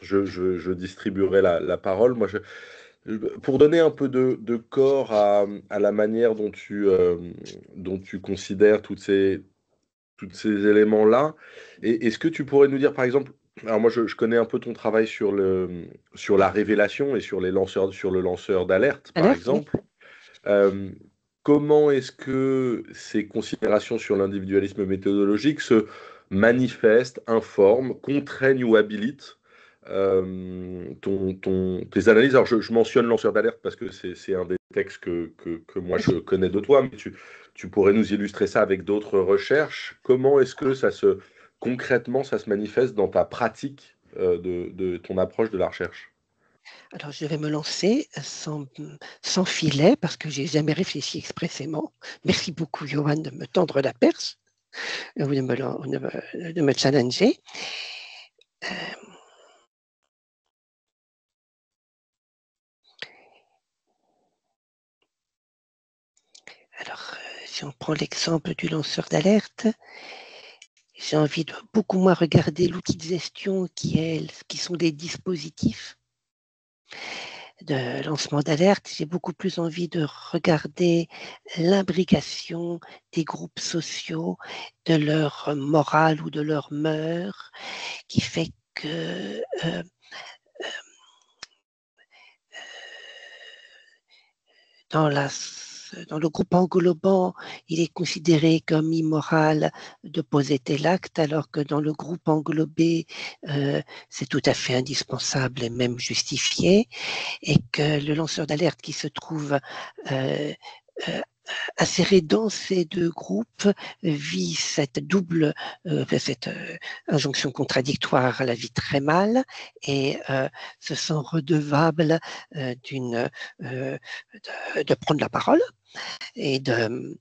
je distribuerai la parole. Pour donner un peu de corps à la manière dont tu considères tous ces éléments-là, est-ce que tu pourrais nous dire, par exemple, alors moi je connais un peu ton travail sur la révélation et sur sur le lanceur d'alerte, par Alerte, oui. exemple. Euh, Comment est-ce que ces considérations sur l'individualisme méthodologique se manifestent, informent, contraignent ou habilitent tes analyses? Alors, je mentionne lanceur d'alerte parce que c'est un des textes que moi je connais de toi, mais tu pourrais nous illustrer ça avec d'autres recherches. Comment est-ce que concrètement, ça se manifeste dans ta pratique de ton approche de la recherche? Alors, je vais me lancer sans filet parce que j'ai jamais réfléchi expressément. Merci beaucoup, Johan, de me tendre la perche ou de me challenger. Alors, si on prend l'exemple du lanceur d'alerte, j'ai envie de beaucoup moins regarder l'outil de gestion qui sont des dispositifs de lancement d'alerte. J'ai beaucoup plus envie de regarder l'imbrication des groupes sociaux, de leur morale ou de leur mœurs, qui fait que dans dans le groupe englobant, il est considéré comme immoral de poser tel acte, alors que dans le groupe englobé, c'est tout à fait indispensable et même justifié, et que le lanceur d'alerte qui se trouve euh, euh, inséré dans ces deux groupes vit cette injonction contradictoire, la vit très mal et se sent redevable de prendre la parole et de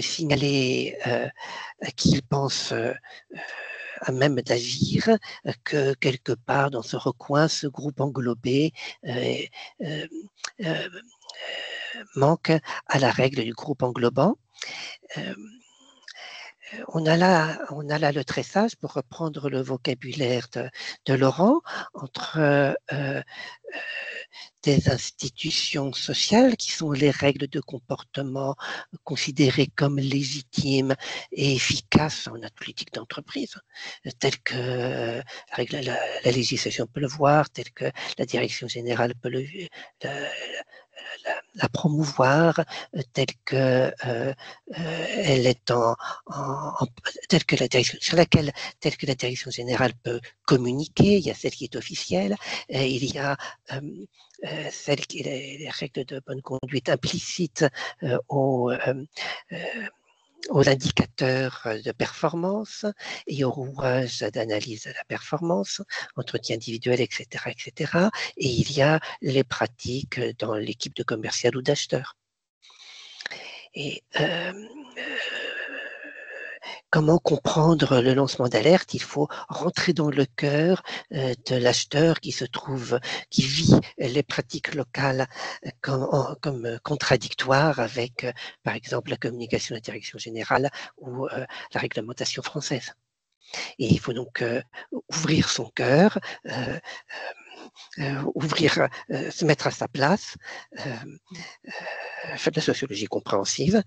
signaler qu'il pense à même d'agir, que quelque part dans ce recoin, ce groupe englobé euh, euh, euh, manque à la règle du groupe englobant. Euh, on a là le tressage, pour reprendre le vocabulaire de Laurent, entre des institutions sociales qui sont les règles de comportement considérées comme légitimes et efficaces en notre politique d'entreprise, telles que la législation peut le voir, telles que la direction générale peut la, la promouvoir, telle que elle est telle que la direction sur laquelle telle que la direction générale peut communiquer. Il y a celle qui est officielle, il y a celle qui est les règles de bonne conduite implicites aux aux indicateurs de performance et aux rouages d'analyse de la performance, entretien individuel, etc., etc. Et il y a les pratiques dans l'équipe de commercial ou d'acheteur. Et comment comprendre le lancement d'alerte? Il faut rentrer dans le cœur de l'acheteur qui vit les pratiques locales comme contradictoires avec, par exemple, la communication de la direction générale ou la réglementation française. Et il faut donc ouvrir son cœur, se mettre à sa place, faire de la sociologie compréhensive,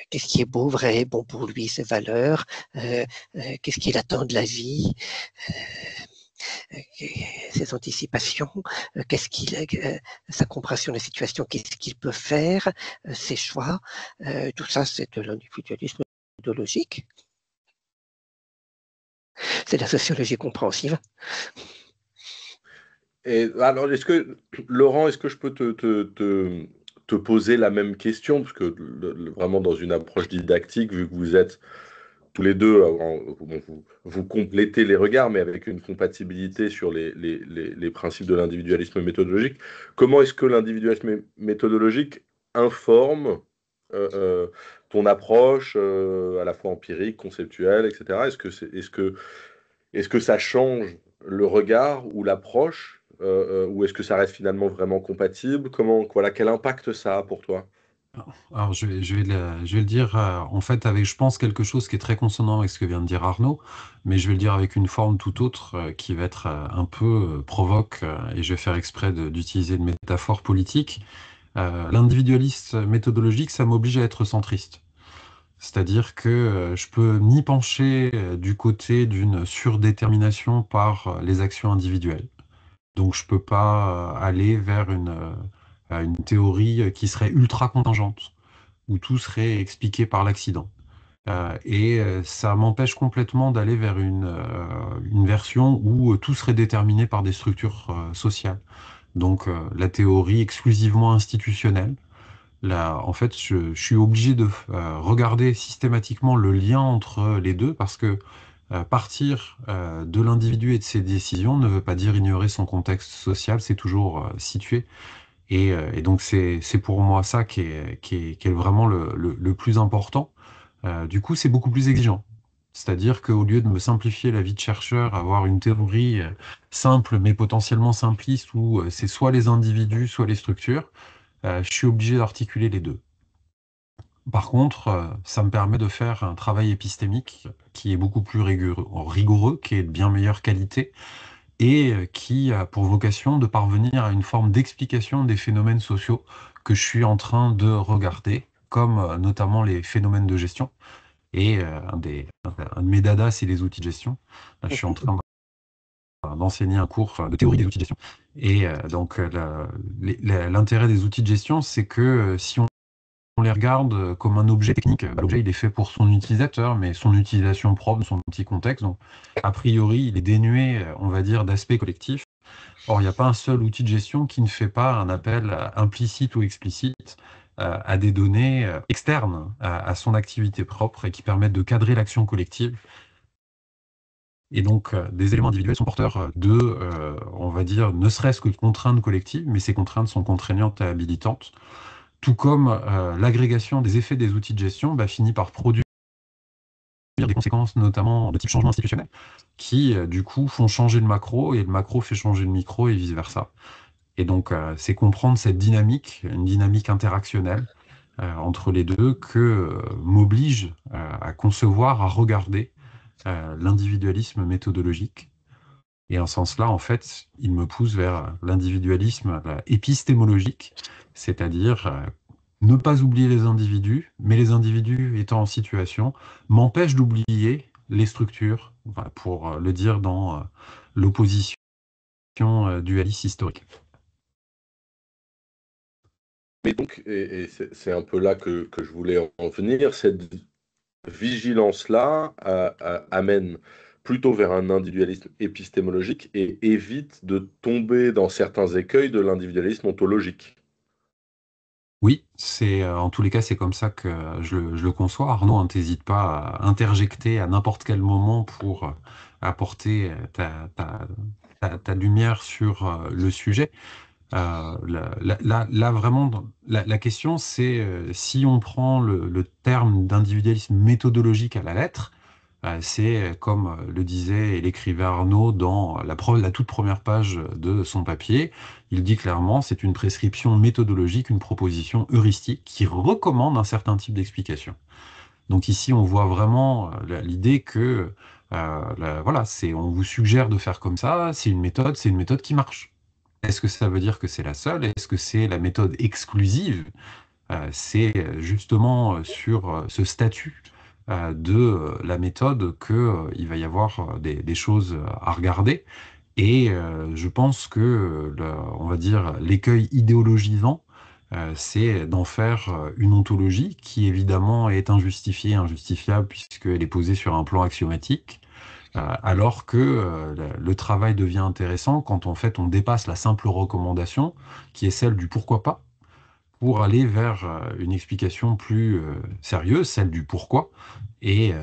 qu'est-ce qui est beau, vrai, bon pour lui, ses valeurs, qu'est-ce qu'il attend de la vie, ses anticipations, sa compréhension de la situation, qu'est-ce qu'il peut faire, ses choix, tout ça c'est de l'individualisme idéologique, c'est de la sociologie compréhensive. Et alors, Laurent, est-ce que je peux te poser la même question? Parce que vraiment dans une approche didactique, vu que vous êtes tous les deux, vous complétez les regards, mais avec une compatibilité sur les principes de l'individualisme méthodologique. Comment est-ce que l'individualisme méthodologique informe ton approche, à la fois empirique, conceptuelle, etc. Est-ce que ça change le regard ou l'approche, ou est-ce que ça reste finalement vraiment compatible? Voilà, quel impact ça a pour toi? Alors, je vais le dire, en fait, avec, je pense, quelque chose qui est très consonant avec ce que vient de dire Arnaud, mais je vais le dire avec une forme tout autre, qui va être un peu provoque, et je vais faire exprès d'utiliser une métaphore politique. L'individualiste méthodologique, ça m'oblige à être centriste. C'est-à-dire que je peux ni pencher du côté d'une surdétermination par les actions individuelles. Donc je peux pas aller vers une théorie qui serait ultra contingente, où tout serait expliqué par l'accident. Ça m'empêche complètement d'aller vers une version où tout serait déterminé par des structures sociales. Donc la théorie exclusivement institutionnelle. Là, en fait, je suis obligé de regarder systématiquement le lien entre les deux parce que partir de l'individu et de ses décisions ne veut pas dire ignorer son contexte social, c'est toujours situé. Et donc, c'est pour moi ça qui est vraiment le plus important. Du coup, c'est beaucoup plus exigeant. C'est-à-dire qu'au lieu de me simplifier la vie de chercheur, avoir une théorie simple mais potentiellement simpliste où c'est soit les individus, soit les structures, je suis obligé d'articuler les deux. Par contre, ça me permet de faire un travail épistémique qui est beaucoup plus rigoureux, qui est de bien meilleure qualité et qui a pour vocation de parvenir à une forme d'explication des phénomènes sociaux que je suis en train de regarder, comme notamment les phénomènes de gestion. Et un de mes dadas, c'est les outils de gestion. Là, je suis en train d'enseigner un cours de théorie des outils de gestion. Et l'intérêt des outils de gestion, c'est que si on les regarde comme un objet technique, bah, l'objet il est fait pour son utilisateur, mais son utilisation propre, son petit contexte, donc a priori il est dénué, on va dire, d'aspect collectif. Or, il n'y a pas un seul outil de gestion qui ne fait pas un appel implicite ou explicite à des données externes à son activité propre et qui permettent de cadrer l'action collective. Et donc, des éléments individuels sont porteurs on va dire, ne serait-ce que de contraintes collectives, mais ces contraintes sont contraignantes et habilitantes. Tout comme l'agrégation des effets des outils de gestion finit par produire des conséquences, notamment de type changement institutionnel, qui du coup font changer le macro, et le macro fait changer le micro, et vice-versa. Et donc, c'est comprendre cette dynamique, une dynamique interactionnelle entre les deux, que m'oblige à concevoir, à regarder l'individualisme méthodologique. Et en ce sens-là, en fait, il me pousse vers l'individualisme épistémologique, c'est-à-dire ne pas oublier les individus, mais les individus étant en situation, m'empêche d'oublier les structures, enfin, pour le dire dans l'opposition dualiste historique. Mais donc, et c'est un peu là que je voulais en venir, cette vigilance-là amène plutôt vers un individualisme épistémologique et évite de tomber dans certains écueils de l'individualisme ontologique. Oui, c'est en tous les cas, c'est comme ça que je le conçois. Arnaud, t'hésite pas à interjecter à n'importe quel moment pour apporter ta lumière sur le sujet. Là, vraiment, la question, c'est si on prend le terme d'individualisme méthodologique à la lettre, c'est comme le disait et l'écrivait Arnaud dans la toute première page de son papier. Il dit clairement, c'est une prescription méthodologique, une proposition heuristique qui recommande un certain type d'explication. Donc ici, on voit vraiment l'idée que voilà, on vous suggère de faire comme ça, c'est une méthode qui marche. Est-ce que ça veut dire que c'est la seule? Est-ce que c'est la méthode exclusive? C'est justement sur ce statut de la méthode qu'il va y avoir des choses à regarder. Et je pense que, on va dire, l'écueil idéologisant, c'est d'en faire une ontologie qui évidemment est injustifiée, injustifiable, puisqu'elle est posée sur un plan axiomatique. Alors que le travail devient intéressant quand en fait on dépasse la simple recommandation qui est celle du pourquoi pas pour aller vers une explication plus sérieuse, celle du pourquoi. Et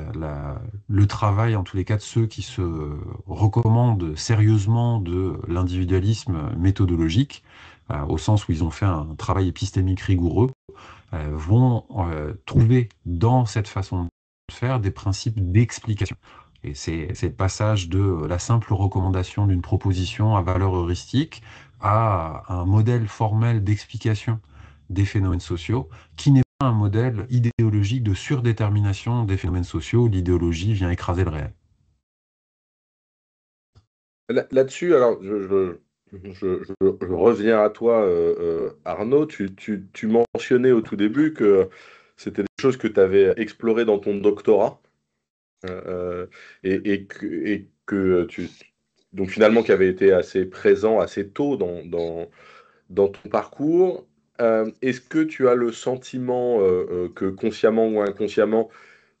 le travail, en tous les cas, de ceux qui se recommandent sérieusement de l'individualisme méthodologique, au sens où ils ont fait un travail épistémique rigoureux, vont trouver dans cette façon de faire des principes d'explication. Et c'est le passage de la simple recommandation d'une proposition à valeur heuristique à un modèle formel d'explication des phénomènes sociaux, qui n'est pas un modèle idéologique de surdétermination des phénomènes sociaux, où l'idéologie vient écraser le réel. Là-dessus, alors je reviens à toi, Arnaud. Tu mentionnais au tout début que c'était des choses que tu avais explorées dans ton doctorat et que donc finalement qui avait été assez présent assez tôt dans ton parcours. Est-ce que tu as le sentiment que consciemment ou inconsciemment,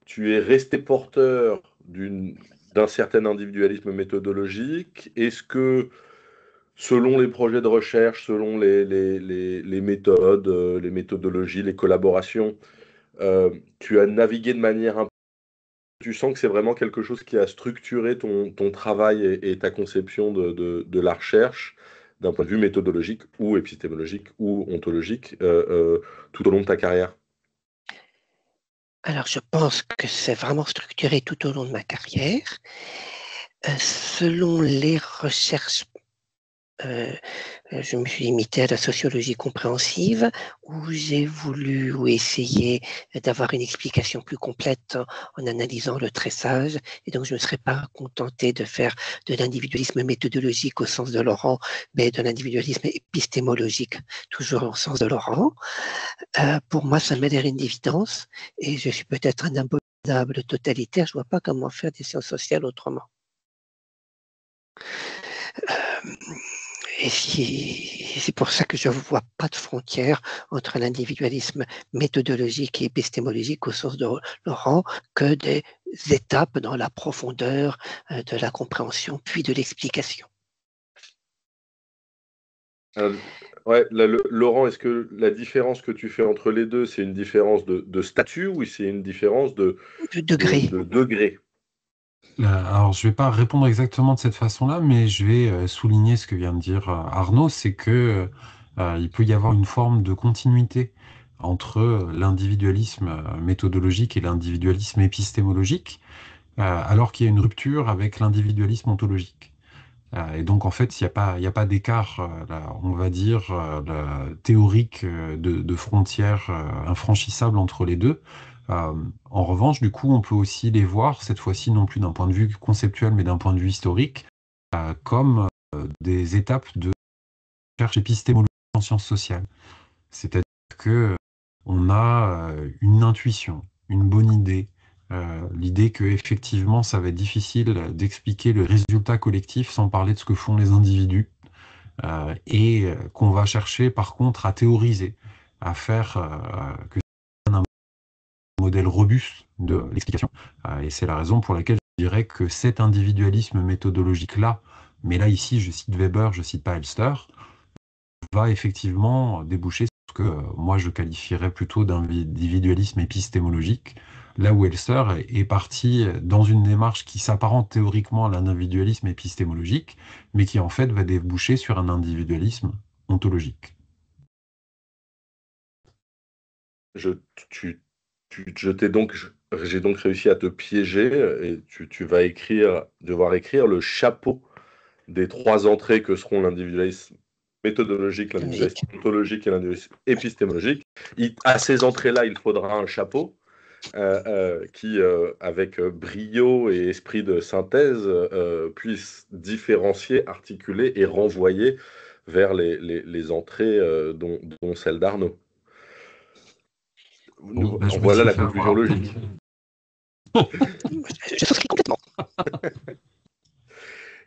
tu es resté porteur d'un certain individualisme méthodologique? Est-ce que, selon les projets de recherche, selon les méthodes, les méthodologies, les collaborations, tu as navigué de manière un peu... Tu sens que c'est vraiment quelque chose qui a structuré ton travail et ta conception de la recherche d'un point de vue méthodologique ou épistémologique ou ontologique tout au long de ta carrière? Alors, je pense que c'est vraiment structuré tout au long de ma carrière. Selon les recherches, je me suis limité à la sociologie compréhensive, où j'ai voulu ou essayé d'avoir une explication plus complète en analysant le tressage. Et donc, je ne me serais pas contenté de faire de l'individualisme méthodologique au sens de Laurent, mais de l'individualisme épistémologique, toujours au sens de Laurent. Pour moi, ça m'a l'air une évidence, et je suis peut-être un abominable totalitaire. Je ne vois pas comment faire des sciences sociales autrement. Et c'est pour ça que je ne vois pas de frontière entre l'individualisme méthodologique et épistémologique au sens de Laurent, que des étapes dans la profondeur de la compréhension puis de l'explication. Ouais, Laurent, est-ce que la différence que tu fais entre les deux, c'est une différence de statut ou c'est une différence De degré. de degré? Alors, je ne vais pas répondre exactement de cette façon-là, mais je vais souligner ce que vient de dire Arnaud, c'est que il peut y avoir une forme de continuité entre l'individualisme méthodologique et l'individualisme épistémologique, alors qu'il y a une rupture avec l'individualisme ontologique. Et donc, en fait, il y a pas d'écart, là, on va dire, théorique de frontières infranchissables entre les deux. Euh, En revanche, du coup, on peut aussi les voir, cette fois-ci, non plus d'un point de vue conceptuel, mais d'un point de vue historique, comme des étapes de recherche épistémologique en sciences sociales. C'est-à-dire que on a une intuition, une bonne idée, l'idée que effectivement ça va être difficile d'expliquer le résultat collectif sans parler de ce que font les individus, et qu'on va chercher par contre à théoriser, à faire que c'est un modèle robuste de l'explication. Et c'est la raison pour laquelle je dirais que cet individualisme méthodologique-là, mais là ici je cite Weber, je cite pas Elster, va effectivement déboucher sur ce que moi je qualifierais plutôt d'individualisme épistémologique, là où Elster est parti dans une démarche qui s'apparente théoriquement à l'individualisme épistémologique, mais qui en fait va déboucher sur un individualisme ontologique. Je, tu, je t'ai donc, j'ai donc réussi à te piéger et tu vas devoir écrire le chapeau des trois entrées que seront l'individualisme méthodologique, l'individualisme ontologique et l'individualisme épistémologique. À ces entrées-là, il faudra un chapeau qui, avec brio et esprit de synthèse, puisse différencier, articuler et renvoyer vers les entrées dont celle d'Arnaud. Bon, bah, je me Voilà suis la fait conclusion avoir. logique. Je souscris complètement.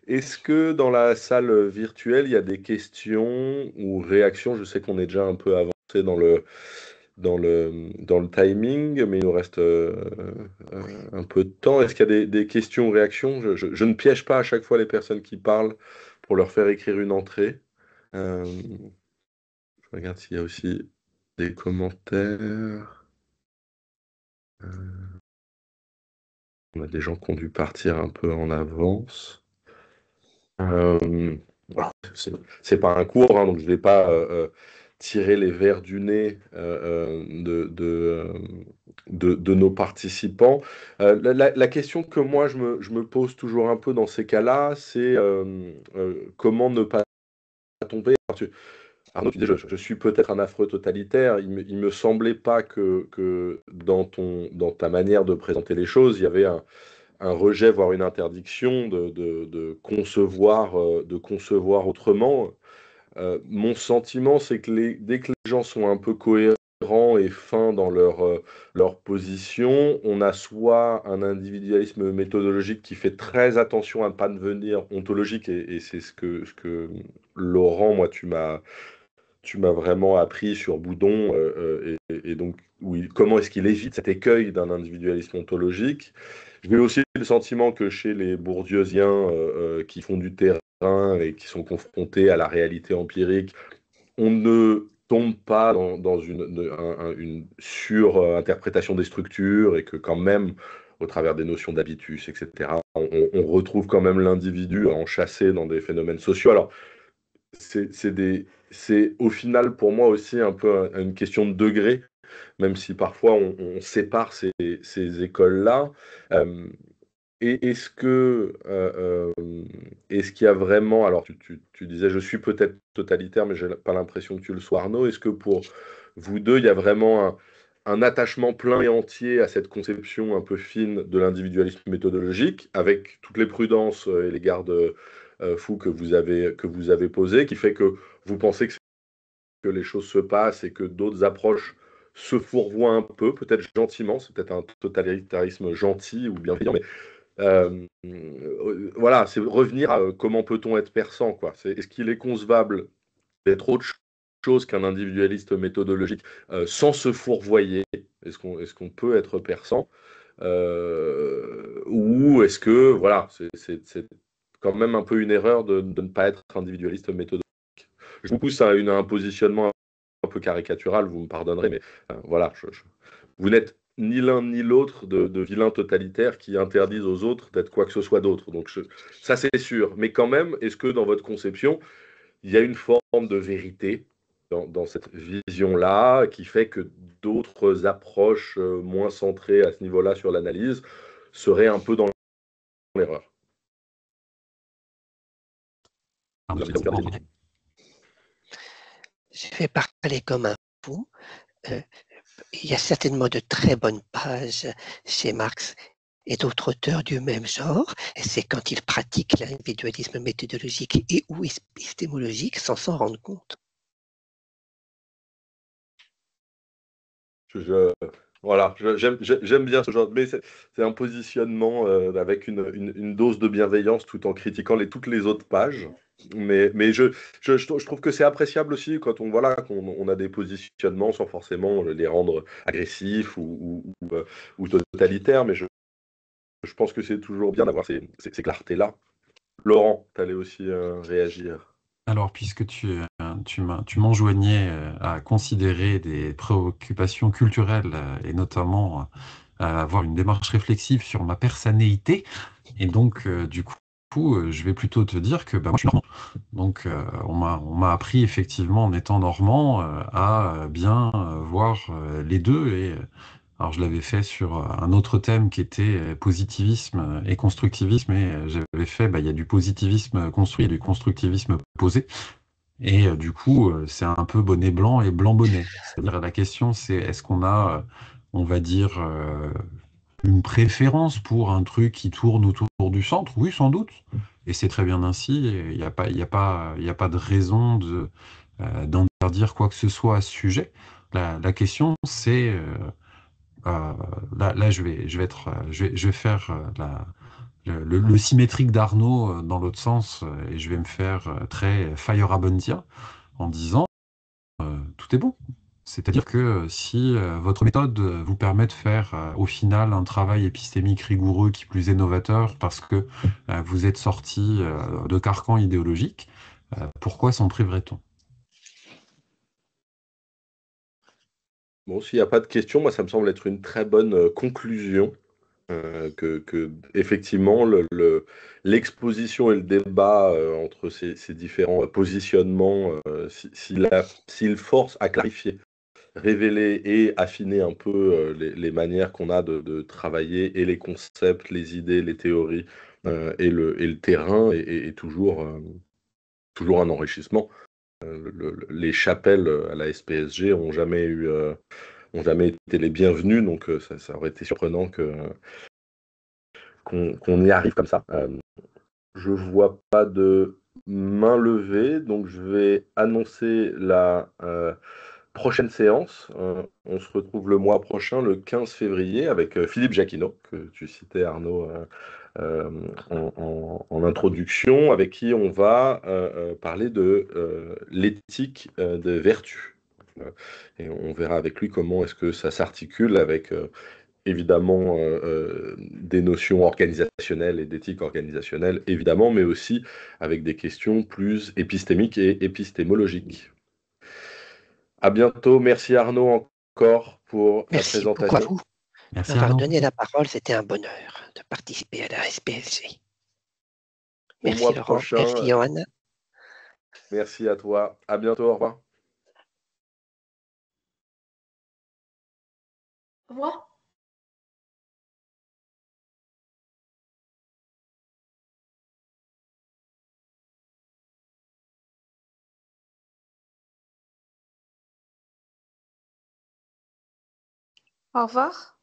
Est-ce que dans la salle virtuelle, il y a des questions ou réactions? Je sais qu'on est déjà un peu avancé dans le timing, mais il nous reste un peu de temps. Est-ce qu'il y a des questions ou réactions? Je ne piège pas à chaque fois les personnes qui parlent pour leur faire écrire une entrée. Je regarde s'il y a aussi des commentaires. On a des gens qui ont dû partir un peu en avance. Voilà, c'est pas un cours, hein, donc je ne vais pas tirer les verres du nez de nos participants. La question que moi je me pose toujours un peu dans ces cas-là, c'est comment ne pas tomber. Arnaud, tu dis, je suis peut-être un affreux totalitaire. Il me semblait pas que dans ta manière de présenter les choses, il y avait un rejet, voire une interdiction de concevoir autrement. Mon sentiment, c'est que dès que les gens sont un peu cohérents et fins dans leur position, on a soit un individualisme méthodologique qui fait très attention à ne pas devenir ontologique, et c'est ce que Laurent, moi, tu m'as vraiment appris sur Boudon, et donc comment est-ce qu'il évite cet écueil d'un individualisme ontologique. J'ai aussi le sentiment que chez les bourdieusiens qui font du terrain et qui sont confrontés à la réalité empirique, on ne tombe pas dans une surinterprétation des structures, et que quand même, au travers des notions d'habitus, etc., on retrouve quand même l'individu enchâssé dans des phénomènes sociaux. Alors, c'est au final pour moi aussi un peu une question de degré, même si parfois on sépare ces écoles-là. Euh, et est-ce qu'il y a vraiment, alors tu disais je suis peut-être totalitaire, mais je n'ai pas l'impression que tu le sois, Arnaud. Est-ce que pour vous deux, il y a vraiment un attachement plein et entier à cette conception un peu fine de l'individualisme méthodologique, avec toutes les prudences et les garde-fous que vous avez posés, qui fait que vous pensez que les choses se passent et que d'autres approches se fourvoient un peu, peut-être gentiment, c'est peut-être un totalitarisme gentil ou bienveillant, mais voilà, c'est revenir à comment peut-on être persan, quoi. Est-ce qu'il est concevable d'être autre chose qu'un individualiste méthodologique sans se fourvoyer? Est-ce qu'on peut être persan, ou est-ce que, voilà, c'est quand même un peu une erreur de ne pas être individualiste méthodologique? Je vous pousse à un positionnement un peu caricatural, vous me pardonnerez, mais voilà, vous n'êtes ni l'un ni l'autre de vilains totalitaires qui interdisent aux autres d'être quoi que ce soit d'autre. Donc ça, c'est sûr. Mais quand même, est-ce que dans votre conception, il y a une forme de vérité dans cette vision-là qui fait que d'autres approches moins centrées à ce niveau-là sur l'analyse seraient un peu dans l'erreur? Je vais parler comme un fou. Il y a certainement de très bonnes pages chez Marx et d'autres auteurs du même genre, et c'est quand ils pratiquent l'individualisme méthodologique et ou épistémologique sans s'en rendre compte. Voilà, j'aime bien ce genre, mais c'est un positionnement avec une dose de bienveillance tout en critiquant toutes les autres pages. Mais je trouve que c'est appréciable aussi quand voilà, qu'on a des positionnements sans forcément les rendre agressifs ou totalitaires, mais je pense que c'est toujours bien d'avoir ces clartés-là. Laurent, tu allais aussi réagir. Alors, puisque tu m'enjoignais à considérer des préoccupations culturelles et notamment à avoir une démarche réflexive sur ma personnalité, et donc du coup, je vais plutôt te dire que bah, moi je suis normand. Donc, on m'a appris effectivement en étant normand à bien voir les deux. Alors, je l'avais fait sur un autre thème qui était positivisme et constructivisme, et j'avais fait, bah, il y a du positivisme construit et du constructivisme posé. Et du coup, c'est un peu bonnet blanc et blanc bonnet. C'est-à-dire, la question, c'est est-ce qu'on a, on va dire, une préférence pour un truc qui tourne autour du centre? Oui, sans doute. Et c'est très bien ainsi. Il n'y a pas, il y a pas, il y a pas de raison d'interdire quoi que ce soit à ce sujet. La question, c'est là, je vais faire le symétrique d'Arnaud dans l'autre sens, et je vais me faire très Feyerabendien en disant tout est bon. C'est-à-dire que si votre méthode vous permet de faire au final un travail épistémique rigoureux qui plus est novateur parce que vous êtes sorti de carcan idéologique, pourquoi s'en priverait-on? Bon, s'il n'y a pas de questions, moi, ça me semble être une très bonne conclusion. Effectivement, l'exposition et le débat entre ces différents positionnements, s'il force à clarifier, révéler et affiner un peu les manières qu'on a de travailler, et les concepts, les idées, les théories, et le terrain est toujours un enrichissement. les chapelles à la SPSG ont jamais été les bienvenus, donc ça aurait été surprenant qu'on y arrive comme ça. Je vois pas de main levée, donc je vais annoncer la prochaine séance. On se retrouve le mois prochain, le 15 février, avec Philippe Jacquinot, que tu citais, Arnaud, en introduction, avec qui on va parler de l'éthique des vertus. Et on verra avec lui comment est-ce que ça s'articule avec évidemment des notions organisationnelles et d'éthique organisationnelle, évidemment, mais aussi avec des questions plus épistémiques et épistémologiques. À bientôt. Merci Arnaud encore pour ta Merci beaucoup à présentation. vous de Merci m'avoir Arnaud. donné la parole. C'était un bonheur de participer à la SPSG. Au Merci mois Laurent. prochain. Merci Johan. Merci à toi. À bientôt. Au revoir. Au revoir. Au revoir.